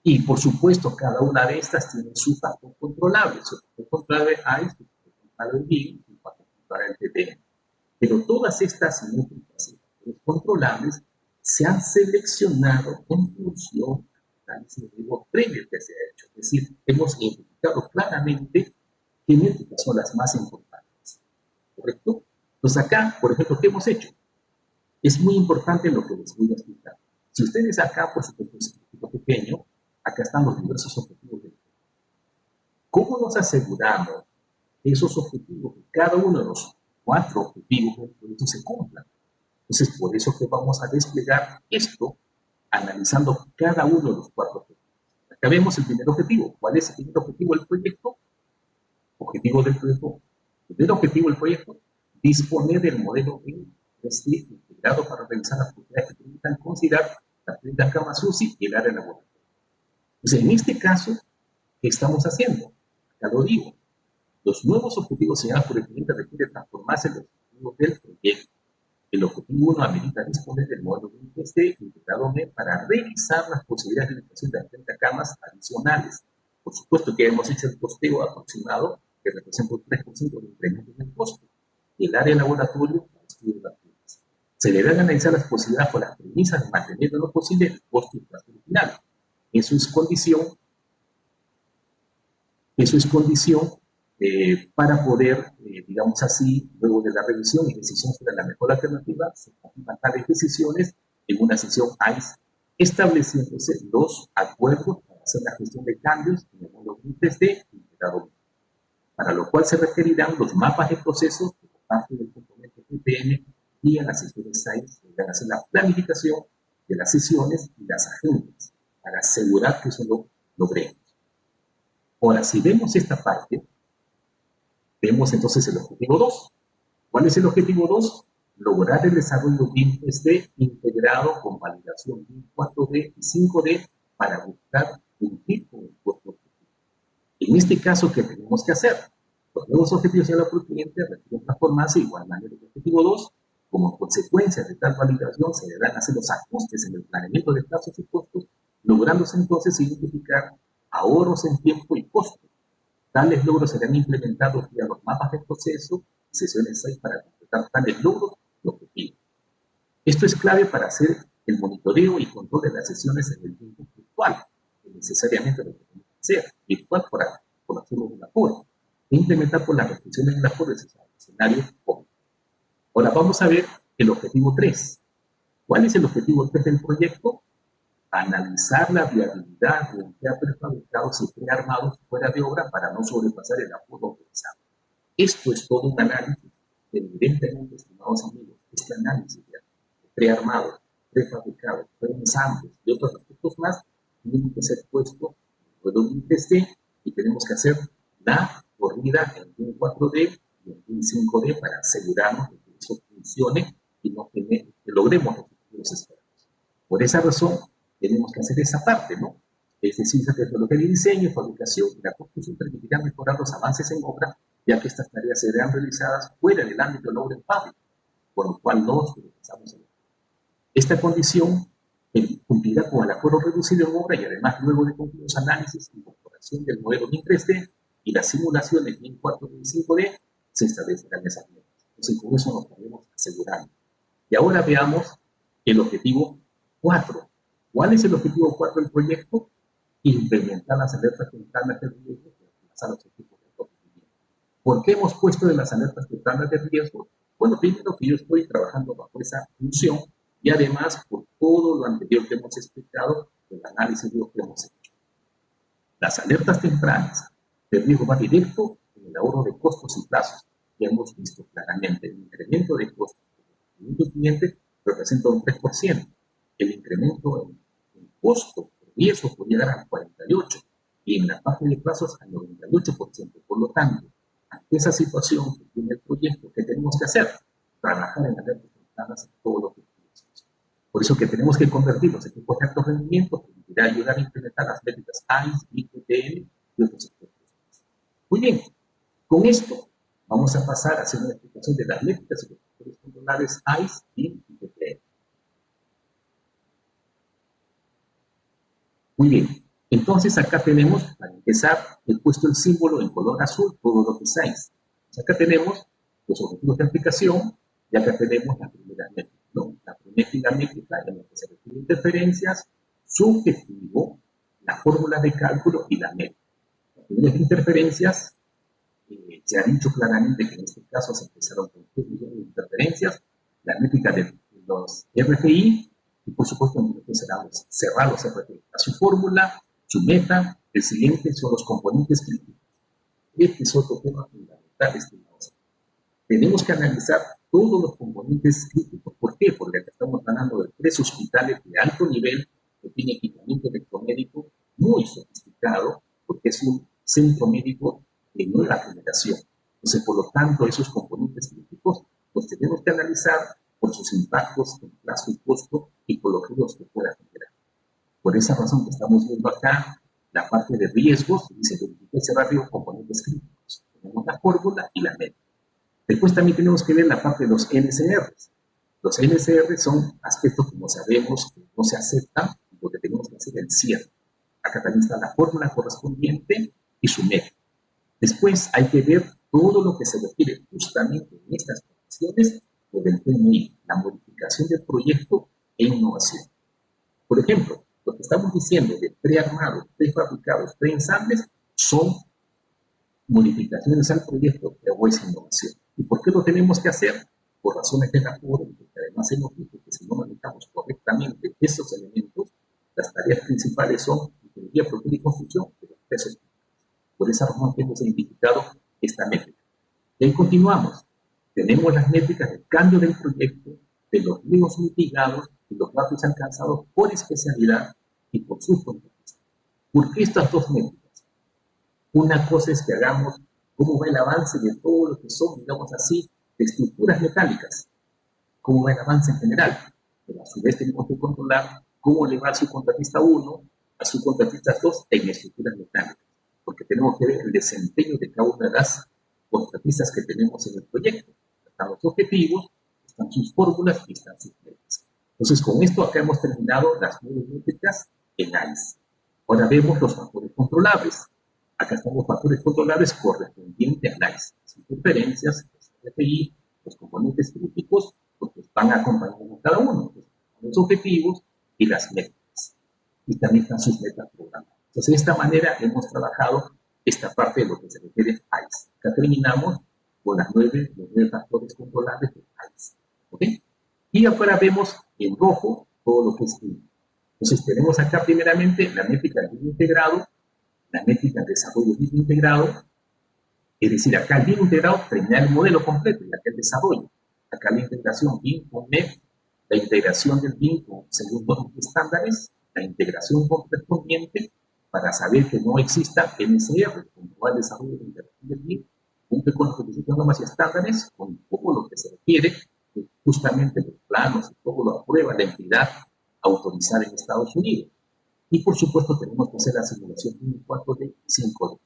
Y por supuesto, cada una de estas tiene su factor controlable. Su factor controlable AIS, su factor controlable BIM y su factor controlable PPE. Pero todas estas métricas y factores controlables se han seleccionado en función al análisis de riesgo previo que se ha hecho. Es decir, hemos identificado claramente qué métricas son las más importantes. ¿Correcto? Entonces acá, por ejemplo, ¿qué hemos hecho? Es muy importante lo que les voy a explicar. Si ustedes acá, por supuesto, es un poquito pequeño, acá están los diversos objetivos del proyecto. ¿Cómo nos aseguramos que esos objetivos, que cada uno de los 4 objetivos del proyecto se cumplan? Entonces, por eso que vamos a desplegar esto analizando cada uno de los 4 objetivos. Acá vemos el primer objetivo. ¿Cuál es el primer objetivo del proyecto? Objetivo del proyecto. El primer objetivo del proyecto, disponer del modelo en 3D integrado para realizar las posibilidades que permitan considerar las 30 camas UCI y el área laboral. Entonces, en este caso, ¿qué estamos haciendo? Acá lo digo. Los nuevos objetivos señalados por el cliente requieren transformarse en los objetivos del proyecto. El objetivo 1 amerita disponer del modelo de un 3D integrado para revisar las posibilidades de realización de las 30 camas adicionales. Por supuesto que hemos hecho el costeo aproximado que representa un 3% de incremento en el costo. Y el área de laboratorio para estudio de vacunas. Se deberán analizar las posibilidades por las premisas de mantener lo posible el costo inflación final. Eso es condición para poder, digamos así, luego de la revisión y decisión sobre la mejor alternativa, se confirman tales decisiones en una sesión AIS, estableciéndose los acuerdos para hacer la gestión de cambios en el modelo 3D integrado, para lo cual se requerirán los mapas de procesos por parte del componente PPM y en las sesiones AIS se van a hacer la planificación de las sesiones y las agendas para asegurar que eso lo logremos. Ahora, si vemos esta parte, vemos entonces el objetivo 2. ¿Cuál es el objetivo 2? Lograr el desarrollo BIM 3D integrado con validación BIM 4D y 5D para buscar cumplir con el cuerpo objetivo. En este caso, ¿qué tenemos que hacer? Los nuevos objetivos señalados por el cliente requieren transformarse de igual manera que el objetivo 2. Como consecuencia de tal validación, se deberán hacer los ajustes en el planeamiento de plazos y costos, lográndose entonces identificar ahorros en tiempo y costo. Tales logros serán implementados vía los mapas de proceso y sesiones 6 para completar tales logros y objetivos. Esto es clave para hacer el monitoreo y control de las sesiones en el tiempo virtual, que necesariamente lo tenemos que hacer, virtual por hacerlo de una forma. e implementar por las restricciones de las pobres escenarios COVID. Ahora vamos a ver el objetivo 3. ¿Cuál es el objetivo 3 del proyecto? Analizar la viabilidad de emplear prefabricados y prearmados fuera de obra para no sobrepasar el aforo autorizado. Esto es todo un análisis que, evidentemente, estimados amigos, este análisis de prearmados, prefabricados, preensambles y otros aspectos más tienen que ser puesto en el modelo 3D y tenemos que hacer la corrida en BIM 4D y en BIM 5D para asegurarnos de que eso funcione y no que logremos los objetivos esperados. Por esa razón, tenemos que hacer esa parte, ¿no? Es decir, esa tecnología de diseño, fabricación y la construcción permitirán mejorar los avances en obra, ya que estas tareas serán realizadas fuera del ámbito de la obra en fábrica, por lo cual no nos empezamos a ver. Esta condición cumplirá con el acuerdo reducido en obra y además luego de concluir los análisis y incorporación del modelo BIM 3D y las simulaciones BIM 4D y 5D, se establecerán esas metas. Entonces, con eso nos podemos asegurar. Y ahora veamos el objetivo 4. ¿Cuál es el objetivo 4 del proyecto? Implementar las alertas tempranas de riesgo y alcanzar los objetivos de procedimiento. ¿Por qué hemos puesto de las alertas tempranas de riesgo? Bueno, primero que yo estoy trabajando bajo esa función y además por todo lo anterior que hemos explicado del análisis de lo que hemos hecho. Las alertas tempranas de riesgo van directo en el ahorro de costos y plazos. Ya hemos visto claramente el incremento de costos del cliente representa un 3%. El incremento en costo de riesgo puede llegar al 48% y en la parte de plazos al 98%. Por lo tanto, ante esa situación que tiene el proyecto, ¿qué tenemos que hacer? Trabajar en alertas tempranas en todo lo que tenemos. Por eso que tenemos que convertir los equipos de alto rendimiento, que permitirá ayudar a implementar las métricas AIS, IPTN y otros aspectos. Muy bien, con esto vamos a pasar a hacer una explicación de las métricas y los factores controlables AIS y IPTN. Muy bien, entonces acá tenemos, para empezar, he puesto el símbolo en color azul, todo lo que es AIS. Acá tenemos los objetivos de aplicación y acá tenemos la primera métrica, ¿no? La primera métrica en la que se refiere a interferencias, su objetivo, la fórmula de cálculo y la métrica. Las primeras interferencias, se ha dicho claramente que en este caso se empezaron con 3 millones de interferencias, la métrica de los RFI, y por supuesto nosotros cerrar los RFI. A su fórmula, su meta, el siguiente son los componentes críticos. Este es otro tema fundamental, estimados. Tenemos que analizar todos los componentes críticos. ¿Por qué? Porque acá estamos hablando de 3 hospitales de alto nivel que tienen equipamiento electromédico muy sofisticado, porque es un centro médico de nueva generación. Entonces, por lo tanto, esos componentes críticos los tenemos que analizar por sus impactos en plazo y costo y por los riesgos que pueda generar. Por esa razón que estamos viendo acá, la parte de riesgos, dice verificar ese barrio componentes críticos. Tenemos la fórmula y la meta. Después también tenemos que ver la parte de los NCRs. Los NCR son aspectos, como sabemos, que no se aceptan y lo que tenemos que hacer es el cierre. Acá también está la fórmula correspondiente y su meta. Después hay que ver todo lo que se refiere justamente en estas condiciones por el PMI, la modificación del proyecto e innovación. Por ejemplo, lo que estamos diciendo de prearmados, prefabricados, preensambles son modificaciones al proyecto o esa innovación. ¿Y por qué lo tenemos que hacer? Por razones de aforo, porque además hemos visto que si no manejamos correctamente esos elementos, las tareas principales son ingeniería, propiedad y construcción de los pesos. Por esa razón hemos identificado esta métrica. Y ahí continuamos. Tenemos las métricas del cambio del proyecto, de los riesgos mitigados y los datos alcanzados por especialidad y por sus contextos. ¿Por qué estas dos métricas? Una cosa es que hagamos cómo va el avance de todo lo que son, digamos así, de estructuras metálicas, cómo va el avance en general, pero a su vez tenemos que controlar cómo le va a su contratista 1, a su contratista 2 en estructuras metálicas, porque tenemos que ver el desempeño de cada una de las contratistas que tenemos en el proyecto. Están los objetivos, están sus fórmulas y están sus metas. Entonces, con esto acá hemos terminado las 9 métricas en AIS. Ahora vemos los factores controlables. Acá están los factores controlables correspondientes a AIS. Las interferencias, los RFI, los componentes críticos, porque van acompañando cada uno. Los objetivos y las métricas. Y también están sus metas programadas. Entonces, de esta manera hemos trabajado esta parte de lo que se refiere a ICE. Acá terminamos con los 9 factores controlables de ICE. ¿Ok? Y afuera vemos en rojo todo lo que es BIM. Entonces tenemos acá primeramente la métrica del BIM integrado, la métrica del desarrollo BIM integrado, es decir, acá el BIM integrado termina el modelo completo y acá el desarrollo. Acá la integración BIM con MEP, la integración del BIM según normas y estándares, la integración correspondiente para saber que no exista MSR, controlar el desarrollo de la integración del BIM, cumple con los requisitos, normas y estándares, con todo lo que se requiere, justamente los planos y todo lo aprueba la entidad autorizada en Estados Unidos. Y por supuesto tenemos que hacer la simulación BIM 4D y 5D,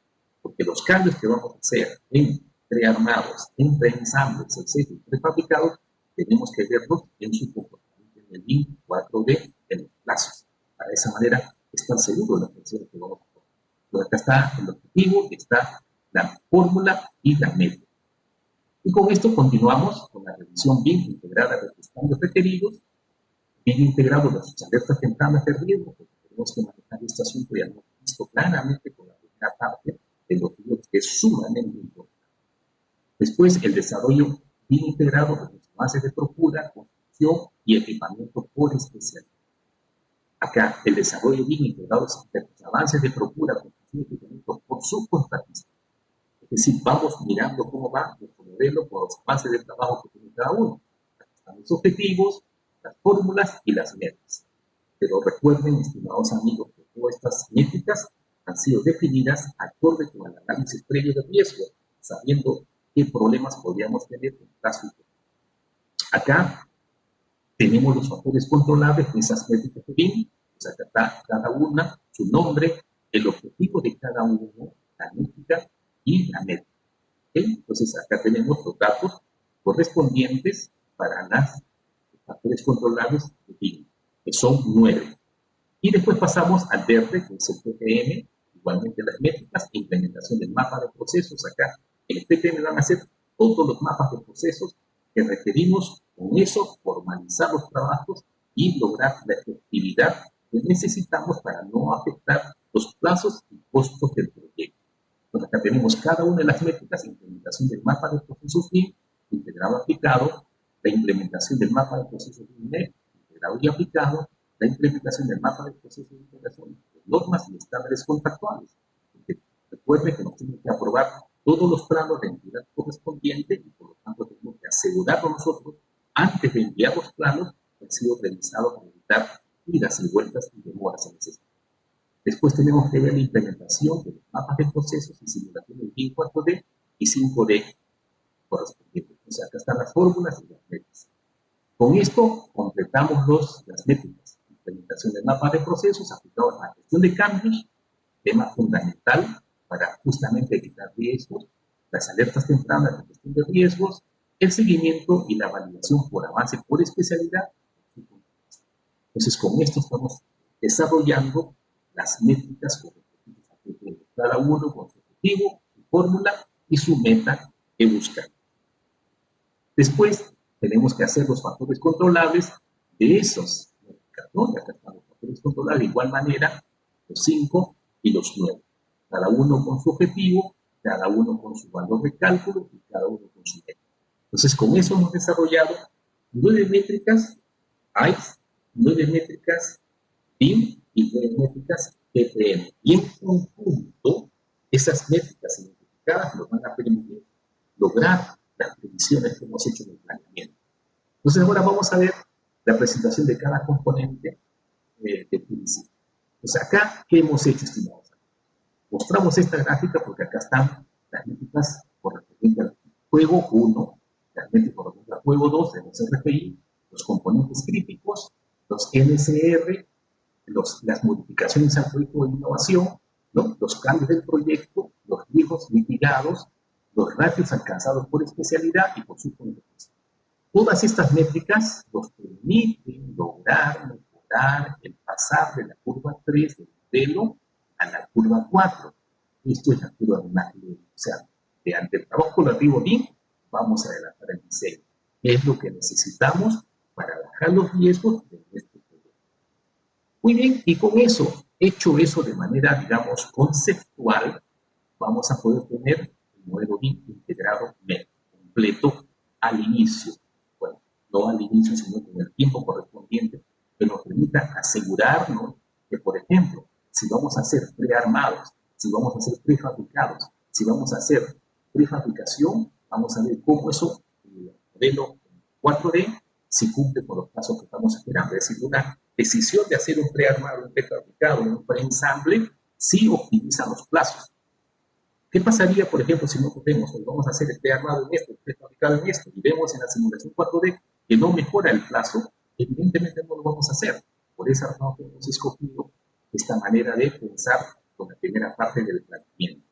porque los cambios que vamos a hacer en prearmados, en preensambles, etc., y prefabricados, tenemos que verlos en su comportamiento en el BIM 4D en los plazos. Para esa manera, estar seguro de las funciones que vamos a hacer. Pero acá está el objetivo, está la fórmula y la métrica. Y con esto continuamos con la revisión BIM integrada de los cambios requeridos, BIM integrado de las alertas tempranas de riesgo, porque tenemos que manejar este asunto y hemos visto claramente con la primera parte de los riesgos que es sumamente importante. Después, el desarrollo BIM integrado de las bases de procura, construcción y equipamiento por especialidad. Acá, el desarrollo BIM integrado de los avances de procura, construcción y equipamiento por subcontratistas. Es decir, vamos mirando cómo va nuestro modelo por los bases de trabajo que tiene cada uno. Aquí están los objetivos, las fórmulas y las metas. Pero recuerden, estimados amigos, que todas estas métricas han sido definidas acorde con el análisis previo de riesgo, sabiendo qué problemas podríamos tener en caso de. Acá tenemos los factores controlables de esas métricas de BIM, o sea, acá está cada una, su nombre, el objetivo de cada uno, la métrica y la meta. ¿Okay? Entonces, acá tenemos los datos correspondientes para los factores controlables de BIM, que son 9. Y después pasamos al verde, que es el PPM, igualmente las métricas, implementación del mapa de procesos. Acá en el PPM van a ser todos los mapas de procesos que requerimos, con eso formalizar los trabajos y lograr la efectividad que necesitamos para no afectar los plazos y costos del proyecto. Entonces acá tenemos cada una de las métricas, implementación del mapa de procesos BIM, integrado aplicado, la implementación del mapa de procesos BIM, integrado y aplicado, la implementación del mapa de procesos de integración, de normas y estándares contractuales. Porque recuerde que nos tienen que aprobar todos los planos de entidad correspondiente y por lo tanto tenemos que asegurarlo nosotros antes de enviar los planos que han sido revisados para evitar idas y vueltas y demoras en ese sentido. Después tenemos que ver la implementación de los mapas de procesos y simulaciones BIM 4D y 5D correspondientes. O sea, acá están las fórmulas y las métricas. Con esto completamos las métricas. Implementación del mapa de procesos aplicado a la gestión de cambios, tema fundamental para justamente evitar riesgos, las alertas tempranas de gestión de riesgos, el seguimiento y la validación por avance por especialidad. Entonces, con esto estamos desarrollando las métricas correspondientes a cada uno con su objetivo, su fórmula y su meta que buscan. Después, tenemos que hacer los factores controlables de esos métricas, ¿no? Y acá están los factores controlables de igual manera, los 5 y los 9. Cada uno con su objetivo, cada uno con su valor de cálculo y cada uno con su meta. Entonces, con eso hemos desarrollado 9 métricas ICE, 9 métricas BIM y 9 métricas PPM. Y en conjunto, esas métricas identificadas nos van a permitir lograr las previsiones que hemos hecho en el planeamiento. Entonces, ahora vamos a ver la presentación de cada componente de PVC. Entonces, acá, ¿qué hemos hecho, estimados? Mostramos esta gráfica porque acá están las métricas correspondientes al juego 1, las métricas correspondientes al juego 2 de los RFI, los componentes críticos, los NSR, las modificaciones al proyecto de innovación, ¿no? Los cambios del proyecto, los riesgos mitigados, los ratios alcanzados por especialidad y por subcontratación. Todas estas métricas nos permiten lograr mejorar el pasar de la curva 3 del modelo a la curva 4. Esto es la curva de Maclaurin. O sea, ante el trabajo colaborativo BIM, vamos a adelantar el diseño. Es lo que necesitamos para bajar los riesgos de nuestro proyecto. Muy bien, y con eso, hecho eso de manera, digamos, conceptual, vamos a poder tener el modelo BIM integrado completo al inicio. Bueno, no al inicio, sino con el tiempo correspondiente que nos permita asegurarnos que, por ejemplo, si vamos a hacer prearmados, si vamos a hacer prefabricados, si vamos a hacer prefabricación, vamos a ver cómo eso, el modelo 4D, si cumple con los pasos que estamos esperando. Es decir, una decisión de hacer un prearmado, un prefabricado, un preensamble, sí optimiza los plazos. ¿Qué pasaría, por ejemplo, si no podemos, pues vamos a hacer el prearmado en esto, el prefabricado en esto, y vemos en la simulación 4D que no mejora el plazo? Evidentemente no lo vamos a hacer. Por esa razón hemos escogido esta manera de pensar con la primera parte del planteamiento.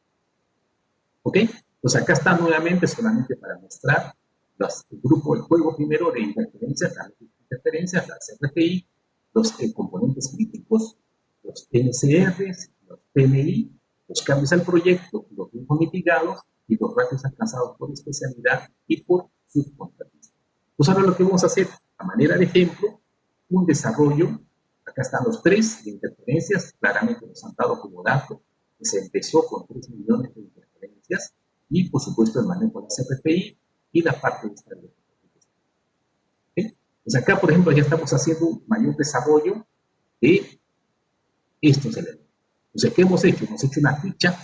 ¿Ok? Pues acá está nuevamente, solamente para mostrar el grupo, el juego primero de interferencias, las RFI, los componentes críticos, los MCRs, los PMI, los cambios al proyecto, los riesgos mitigados y los ratios alcanzados por especialidad y por subcontratista. Pues ahora lo que vamos a hacer, a manera de ejemplo, un desarrollo. Acá están los 3 de interferencias, claramente nos han dado como dato que se empezó con 3 millones de interferencias y, por supuesto, el manejo de las RFI y la parte de esta. ¿Okay? Pues acá, por ejemplo, ya estamos haciendo un mayor desarrollo de estos elementos. Entonces, ¿qué hemos hecho? Hemos hecho una ficha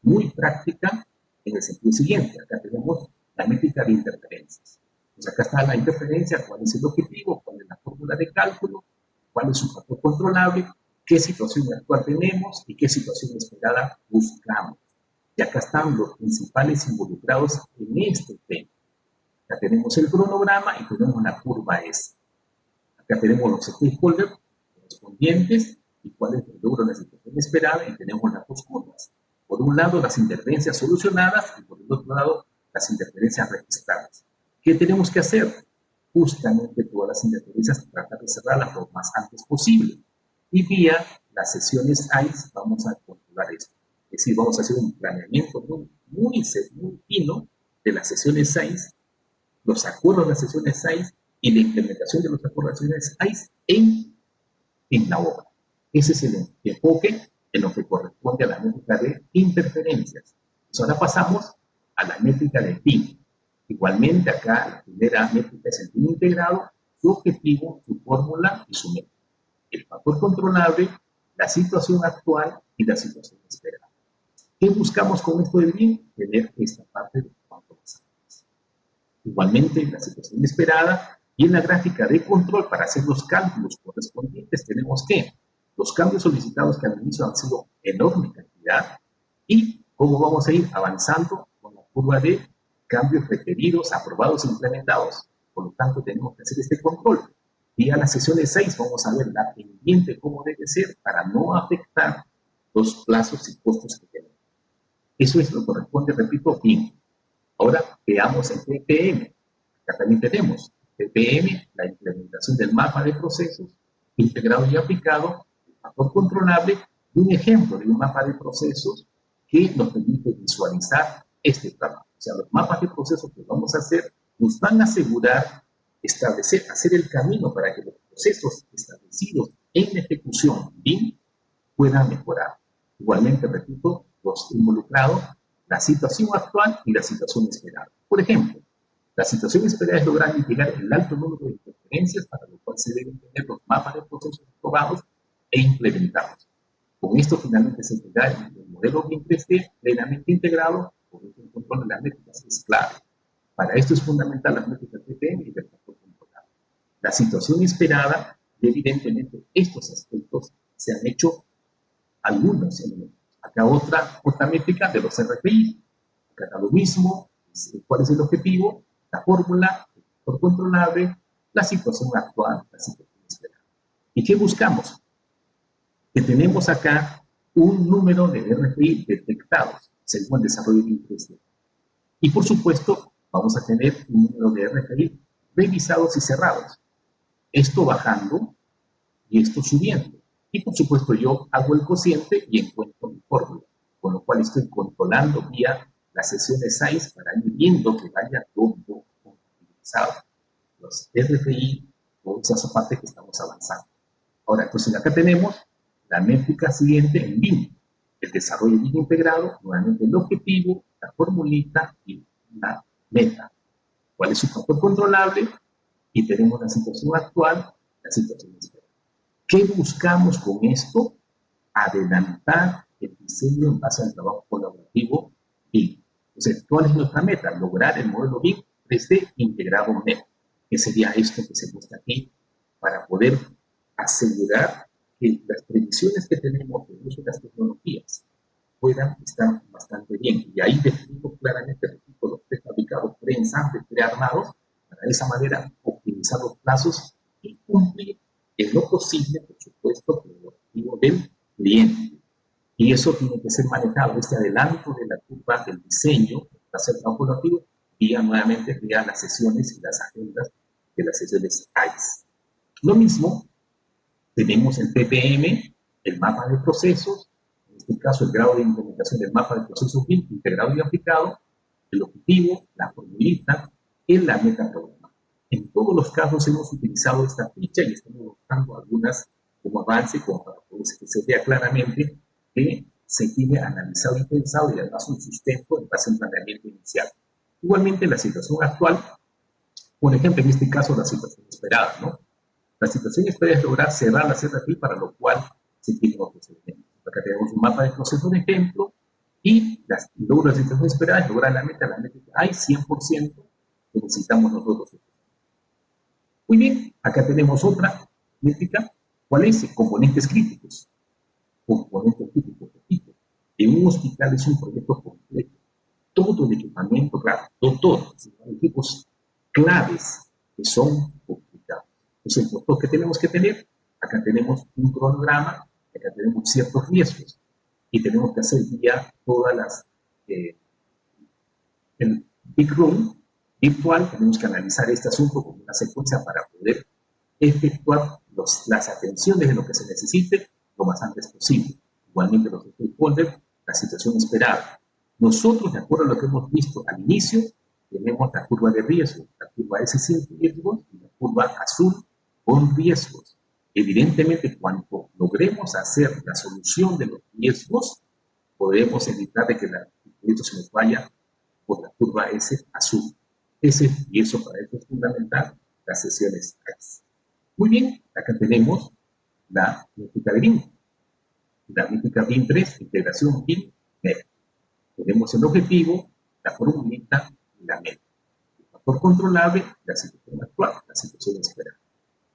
muy práctica en el sentido siguiente. Acá tenemos la métrica de interferencias. Pues acá está la interferencia, cuál es el objetivo, cuál es la fórmula de cálculo, cuál es su factor controlable, qué situación actual tenemos y qué situación esperada buscamos. Y acá están los principales involucrados en este tema. Acá tenemos el cronograma y tenemos la curva S. Acá tenemos los stakeholders correspondientes y cuál es el logro de la situación esperada, y tenemos las dos curvas. Por un lado, las interferencias solucionadas y por el otro lado, las interferencias registradas. ¿Qué tenemos que hacer? Justamente todas las interferencias, tratar de cerrarlas lo más antes posible. Y vía las sesiones ICE vamos a controlar esto. Es decir, vamos a hacer un planeamiento muy fino de las sesiones ICE, los acuerdos de las sesiones ICE y la implementación de los acuerdos de las sesiones ICE en la obra. Ese es el enfoque en lo que corresponde a la métrica de interferencias. Pues ahora pasamos a la métrica de BIM. Igualmente, acá la primera métrica es el BIM integrado, su objetivo, su fórmula y su métrica. El factor controlable, la situación actual y la situación esperada. ¿Qué buscamos con esto del BIM? Tener esta parte de cuánto pasamos. Igualmente, la situación esperada y en la gráfica de control para hacer los cálculos correspondientes tenemos que los cambios solicitados que al inicio han sido enorme cantidad y cómo vamos a ir avanzando con la curva de cambios requeridos, aprobados e implementados. Por lo tanto, tenemos que hacer este control. Y a la sesión de 6 vamos a ver la pendiente cómo debe ser para no afectar los plazos y costos que tenemos. Eso es lo que corresponde, repito, BIM. Ahora veamos el TPM. Acá también tenemos TPM, la implementación del mapa de procesos integrado y aplicado, el factor controlable y un ejemplo de un mapa de procesos que nos permite visualizar este trabajo. O sea, los mapas de procesos que vamos a hacer nos van a asegurar hacer el camino para que los procesos establecidos en la ejecución BIM puedan mejorar. Igualmente, repito, los involucrados, la situación actual y la situación esperada. Por ejemplo, la situación esperada es lograr mitigar el alto número de interferencias, para lo cual se deben tener los mapas de procesos aprobados e implementados. Con esto finalmente se tendrá el modelo BIM 3D plenamente integrado, con el control de las métricas es clave. Para esto es fundamental las métricas de TPM y del factor controlable. La situación esperada, y evidentemente estos aspectos se han hecho algunos elementos. Acá otra métrica de los RFI. Acá está lo mismo, cuál es el objetivo, la fórmula, el factor controlable, la situación actual, la situación esperada. ¿Y qué buscamos? Que tenemos acá un número de RFI detectados según el desarrollo de interés. Y por supuesto, vamos a tener un número de RFI revisados y cerrados. Esto bajando y esto subiendo. Y por supuesto yo hago el cociente y encuentro mi fórmula, con lo cual estoy controlando vía las sesiones SAIS para ir viendo que vaya todo compatibilizado. Los RFI, toda esa parte que estamos avanzando. Ahora, entonces acá tenemos la métrica siguiente en BIM. El desarrollo bien integrado, nuevamente el objetivo, la formulita y la meta. ¿Cuál es su factor controlable? Y tenemos la situación actual, la situación esperada. ¿Qué buscamos con esto? Adelantar el diseño en base al trabajo colaborativo BIM. Entonces, ¿cuál es nuestra meta? Lograr el modelo BIM 3D integrado MEP, que sería esto que se muestra aquí, para poder asegurar que las previsiones que tenemos del uso de las tecnologías puedan estar bastante bien. Y ahí definimos claramente, repito, los prefabricados, preensambles, prearmados, para de esa manera optimizar los plazos y cumplir en lo posible, por supuesto, con el objetivo del cliente. Y eso tiene que ser manejado, este adelanto de la curva del diseño, para ser calculativo, vía nuevamente vía las sesiones y las agendas de las sesiones AIS. Lo mismo, tenemos el PPM, el mapa de procesos, en este caso el grado de implementación del mapa de procesos BIM integrado y aplicado, el objetivo, la formulita, en la meta programa. En todos los casos hemos utilizado esta ficha y estamos mostrando algunas como avance, como para que se vea claramente que se tiene analizado y pensado y además un sustento en base a un planeamiento inicial. Igualmente, la situación actual, por ejemplo, en este caso, la situación esperada, ¿no? La situación esperada es lograr cerrar la CRP, para lo cual se tienen otros elementos. Acá tenemos un mapa de proceso, de ejemplo, y luego la situación esperada es lograr la meta que hay 100% que necesitamos nosotros. Muy bien, acá tenemos otra métrica. ¿Cuál es? Componentes críticos. Componentes críticos, repito. En un hospital es un proyecto completo. Todo el equipamiento, claro, todo, equipos claves que son complicados. Entonces, lo que tenemos que tener, acá tenemos un cronograma, acá tenemos ciertos riesgos y tenemos que hacer ya todas las, el Big Room virtual, tenemos que analizar este asunto como una secuencia para poder efectuar las atenciones de lo que se necesite lo más antes posible. Igualmente los stakeholders, la situación esperada. Nosotros, de acuerdo a lo que hemos visto al inicio, tenemos la curva de riesgo, la curva S sin riesgos y la curva azul con riesgos. Evidentemente, cuando logremos hacer la solución de los riesgos, podemos evitar de que el proyecto se nos vaya por la curva S azul. Y eso para eso es fundamental, las sesiones AIS. Muy bien, acá tenemos la métrica de BIM. La métrica BIM 3, integración BIM, MEP. Tenemos el objetivo, la formulita y la meta. El factor controlable, la situación actual, la situación esperada.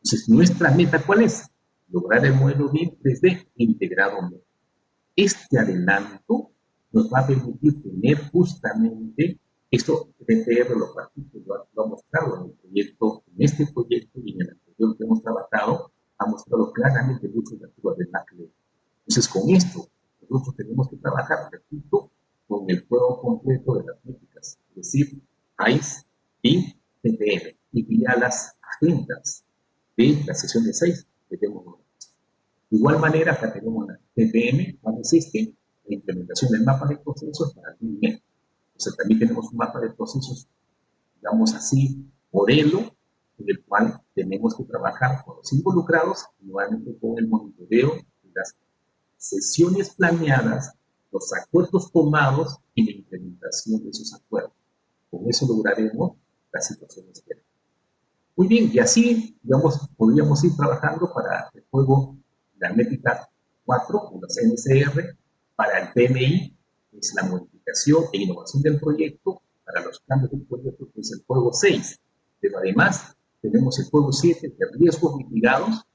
Entonces, nuestra meta, ¿cuál es? Lograr el modelo BIM 3D integrado MEP. Este adelanto nos va a permitir tener justamente esto. DPR lo ha mostrado en el proyecto, en este proyecto y en el anterior que hemos trabajado, ha mostrado claramente el uso de la curva de MacLeod. Entonces, con esto, nosotros tenemos que trabajar, repito, con el juego completo de las métricas, es decir, AIS, BIM, DPR, y vía las agendas de la sesión de 6 que tenemos. De igual manera, acá tenemos la TPM, cuando existe la implementación del mapa de procesos para el BIM. O sea, también tenemos un mapa de procesos, digamos así, modelo, en el cual tenemos que trabajar con los involucrados, igualmente con el monitoreo de las sesiones planeadas, los acuerdos tomados y la implementación de esos acuerdos. Con eso lograremos la situación esperada. Muy bien, y así, digamos, podríamos ir trabajando para el juego, la métrica 4, o la CNCR, para el PMI, que es la modificación e innovación del proyecto, para los cambios del proyecto, que es el juego 6. Pero además, tenemos el juego 7 de riesgos mitigados.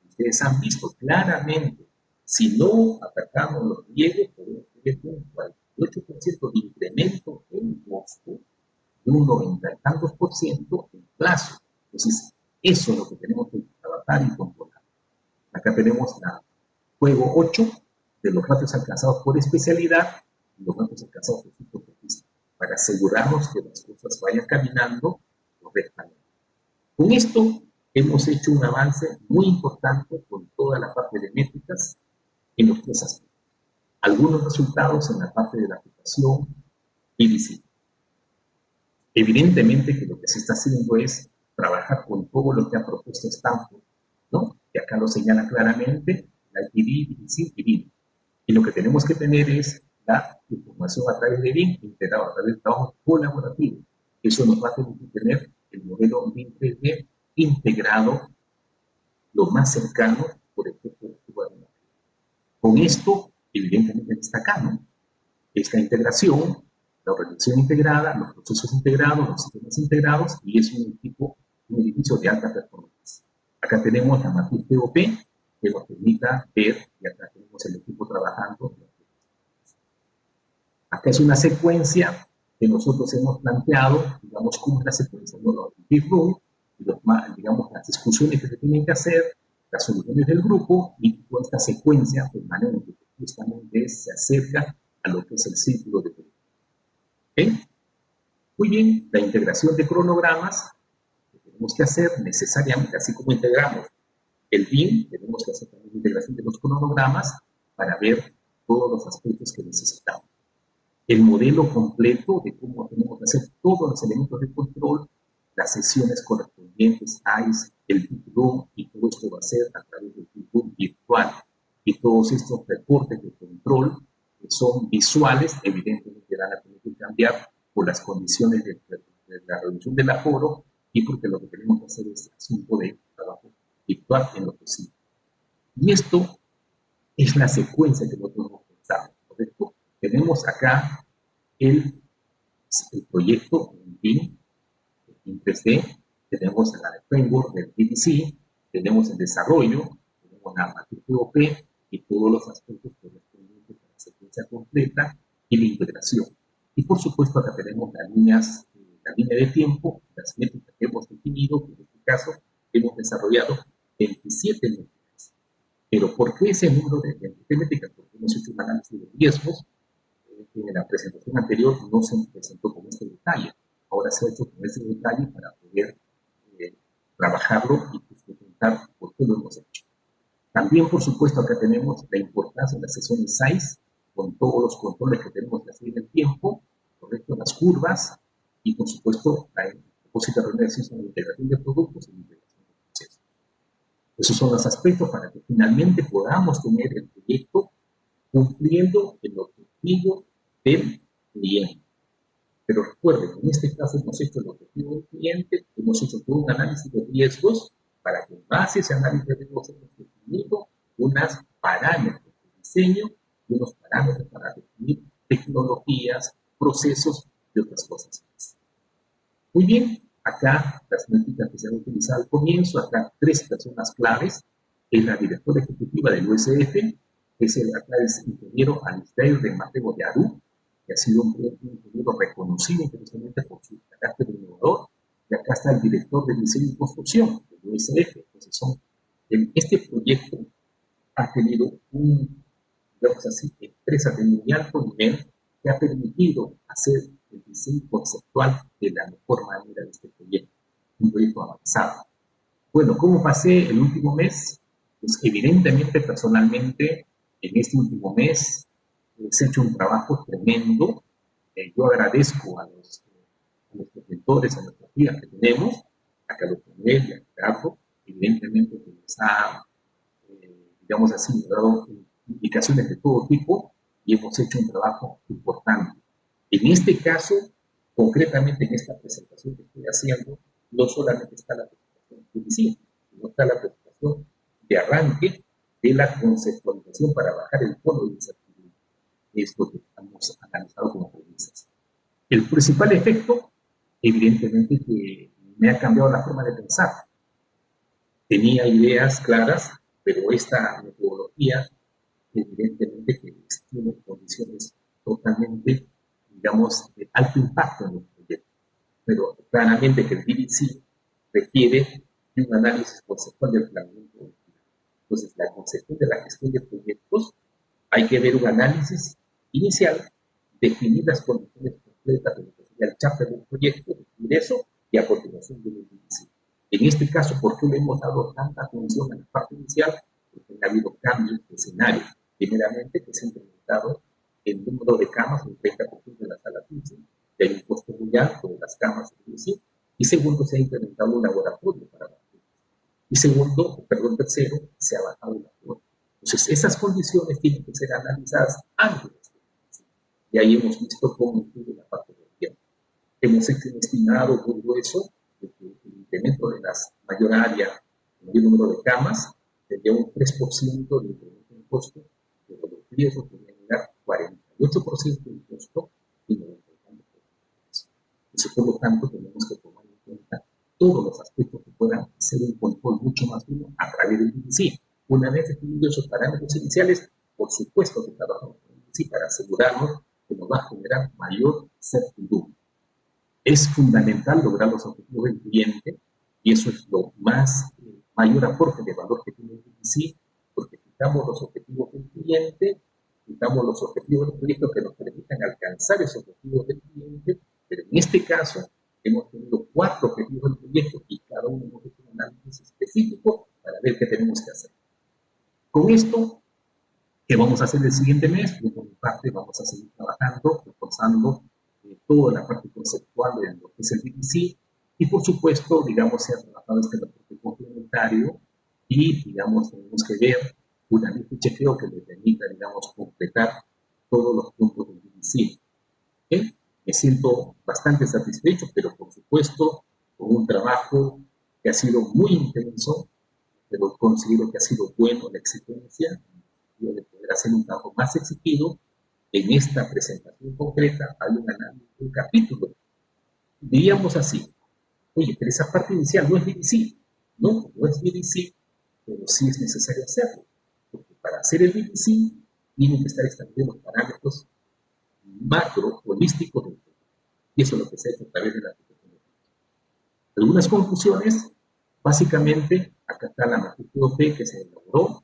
Ustedes han visto claramente, si no atacamos los riesgos, podemos tener un 48% de incremento en costo de un 90 y tantos por ciento en plazo. Entonces, eso es lo que tenemos que trabajar y controlar. Acá tenemos el juego 8 de los ratios alcanzados por especialidad y los ratios alcanzados por punto de vista, para asegurarnos que las cosas vayan caminando correctamente. Con esto hemos hecho un avance muy importante con toda la parte de métricas en los tres aspectos. Algunos resultados en la parte de la aplicación y visible. Evidentemente que lo que se está haciendo es trabajar con todo lo que ha propuesto Stanford, ¿no? Que acá lo señala claramente, la IPV, DICIR y BIM. Y lo que tenemos que tener es la información a través de BIM integrado, a través de trabajo colaborativo. Eso nos va a permitir tener el modelo BIM 3D integrado lo más cercano por el efecto de la. Con esto, evidentemente, destacamos esta integración, la organización integrada, los procesos integrados, los sistemas integrados, y es un edificio de alta performance. Acá tenemos la matriz POP que nos permita ver, y acá tenemos el equipo trabajando. Acá es una secuencia que nosotros hemos planteado, digamos, cómo es la secuencia, ¿no? Los big room, digamos, las discusiones que se tienen que hacer, las soluciones del grupo y toda esta secuencia permanente que justamente se acerca a lo que es el círculo de grupo. ¿Okay? Muy bien, la integración de cronogramas que tenemos que hacer necesariamente, así como integramos el BIM, tenemos que hacer también la integración de los cronogramas para ver todos los aspectos que necesitamos. El modelo completo de cómo tenemos que hacer todos los elementos de control, las sesiones correspondientes, ICE, el Big Room, y todo esto va a ser a través del Big Room virtual. Y todos estos reportes de control que son visuales, evidentemente van a tener que cambiar por las condiciones de la reducción del aforo y porque lo que tenemos que hacer es asunto de trabajo virtual en lo posible. Y esto es la secuencia que nosotros hemos pensado, ¿correcto? Tenemos acá el proyecto en BIM 3D, tenemos la framework del PDC, tenemos el desarrollo, tenemos la matriz POP y todos los aspectos correspondientes a la secuencia completa y la integración. Y por supuesto acá tenemos la línea de tiempo, las métricas que hemos definido, que en este caso hemos desarrollado 27 métricas. Pero ¿por qué ese número de 27 métricas? Porque hemos hecho un análisis de riesgos que en la presentación anterior no se presentó con este detalle. Ahora se ha hecho con este detalle para poder trabajarlo y justificar por qué lo hemos hecho. También, por supuesto, acá tenemos la importancia de la sesión SAIS, con todos los controles que tenemos que hacer en el tiempo, correcto, las curvas, y por supuesto, la propósito de organización de la integración de productos y la integración de procesos. Esos son los aspectos para que finalmente podamos tener el proyecto cumpliendo el objetivo del cliente. Pero recuerden, en este caso hemos hecho el objetivo del cliente, hemos hecho todo un análisis de riesgos para que en base a ese análisis de riesgos hemos definido unos parámetros de diseño y unos parámetros para definir tecnologías, procesos y otras cosas más. Muy bien, acá las métricas que se han utilizado al comienzo, acá 3 personas claves, es la directora ejecutiva del USF, acá es ingeniero Alistair de Mateo de Aru, que ha sido un ingeniero reconocido internacionalmente por su carácter innovador, y acá está el director de diseño y construcción del USF. Entonces este proyecto ha tenido digamos así, empresa de muy alto nivel que ha permitido hacer el diseño conceptual de la mejor manera de este proyecto, un proyecto avanzado. Bueno, ¿cómo pasé el último mes? Pues evidentemente, personalmente, en este último mes se ha hecho un trabajo tremendo. Yo agradezco a los mentores, a nuestras guías que tenemos, a Carlos Manuel y a Gerardo, evidentemente que les ha, digamos así, dado indicaciones de todo tipo y hemos hecho un trabajo importante. En este caso, concretamente en esta presentación que estoy haciendo, no solamente está la presentación de diseño, sino está la presentación de arranque de la conceptualización para bajar el fondo de incertidumbre. Es lo que hemos analizado como premisas. El principal efecto, evidentemente, que me ha cambiado la forma de pensar. Tenía ideas claras, pero esta metodología, evidentemente, que tiene condiciones totalmente, digamos, de alto impacto en el proyecto. Pero claramente que el DDC requiere de un análisis conceptual del planeamiento. Entonces, la concepción de la gestión de proyectos, hay que ver un análisis inicial, definir las condiciones completas de lo que sería el chapter del proyecto, definir eso, y a continuación viene el DDC. En este caso, ¿por qué le hemos dado tanta atención a la parte inicial? Porque ha habido cambios de escenario. Primeramente, que se ha incrementado el número de camas en 30% de la sala 15, que hay un costo muy alto de las camas en UCI, y segundo, se ha incrementado un laboratorio para la y segundo, perdón, tercero, se ha bajado el aforo. Entonces, esas condiciones tienen que ser analizadas antes. Y ahí hemos visto cómo incluye la parte del tiempo. Hemos estimado todo eso, de que el incremento de la mayor área, el mayor número de camas, tendría un 3% de incremento en costo, pero los riesgos podrían llegar 48% en costo y 90%. Entonces, por lo tanto, tenemos que tomar en cuenta todos los aspectos que puedan hacer un control mucho más fino a través del BDC. Una vez definidos esos parámetros iniciales, por supuesto que trabajamos con el BDC para asegurarnos que nos va a generar mayor certidumbre. Es fundamental lograr los objetivos del cliente y eso es lo más, mayor aporte de valor que tiene el BDC, porque quitamos los objetivos del cliente, quitamos los objetivos del proyecto que nos permitan alcanzar esos objetivos del cliente, pero en este caso hemos tenido 4 objetivos del proyecto y cada uno hemos hecho un análisis específico para ver qué tenemos que hacer. Con esto, ¿qué vamos a hacer el siguiente mes? Pues por mi parte vamos a seguir trabajando, reforzando toda la parte conceptual de lo que es el BDC y por supuesto, digamos, se ha trabajado este reporte complementario y, digamos, tenemos que ver una lista de chequeo que le permita, digamos, completar todos los puntos del BDC. ¿Okay? Me siento bastante satisfecho, pero por supuesto, con un trabajo que ha sido muy intenso, pero considero que ha sido bueno la exigencia de poder hacer un trabajo más exigido. En esta presentación concreta hay un análisis de un capítulo. Diríamos así, oye, pero esa parte inicial no es BDC. No, no es BDC, pero sí es necesario hacerlo. Porque para hacer el BDC tienen que estar establecidos los parámetros macro holísticos del proyecto. Y eso es lo que se ha hecho a través de la aplicación. Algunas conclusiones, básicamente, acá está la matriz POP que se elaboró,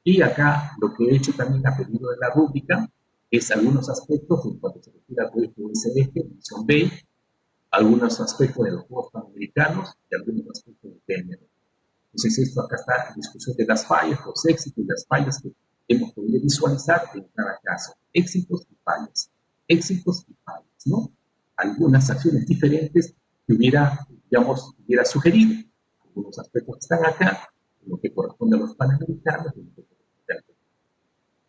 y acá lo que he hecho también a pedido de la rúbrica es algunos aspectos en cuanto se refiere al proyecto USDG, Misión B, algunos aspectos de los Juegos Panamericanos y algunos aspectos del PNR. Entonces, esto acá está en discusión de las fallas, los éxitos y las fallas que hemos podido visualizar en cada caso. Éxitos y fallas, ¿no? Algunas acciones diferentes que hubiera sugerido. Algunos aspectos que están acá, en lo que corresponde a los panamericanos, en lo que corresponde al.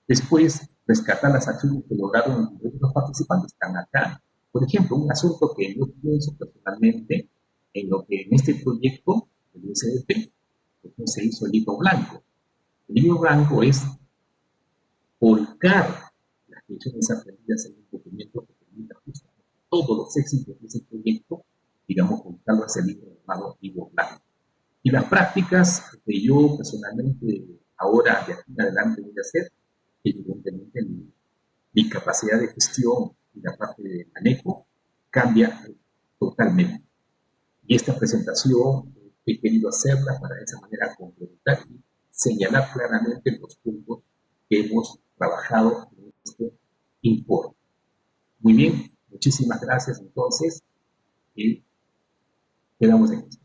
Después, rescatar las acciones que lograron los participantes, están acá. Por ejemplo, un asunto que yo pienso personalmente en lo que en este proyecto, el USDP, se hizo el libro blanco. El libro blanco es volcar las lecciones aprendidas en un documento que permita justamente todos los éxitos de ese proyecto, digamos, volcarlo a ese libro llamado libro blanco. Y las prácticas que yo personalmente ahora de aquí en adelante voy a hacer, evidentemente mi capacidad de gestión y la parte de manejo cambia totalmente. Y esta presentación he querido hacerla para de esa manera complementar y señalar claramente los puntos que hemos trabajado en este informe. Muy bien, muchísimas gracias entonces y quedamos en esto.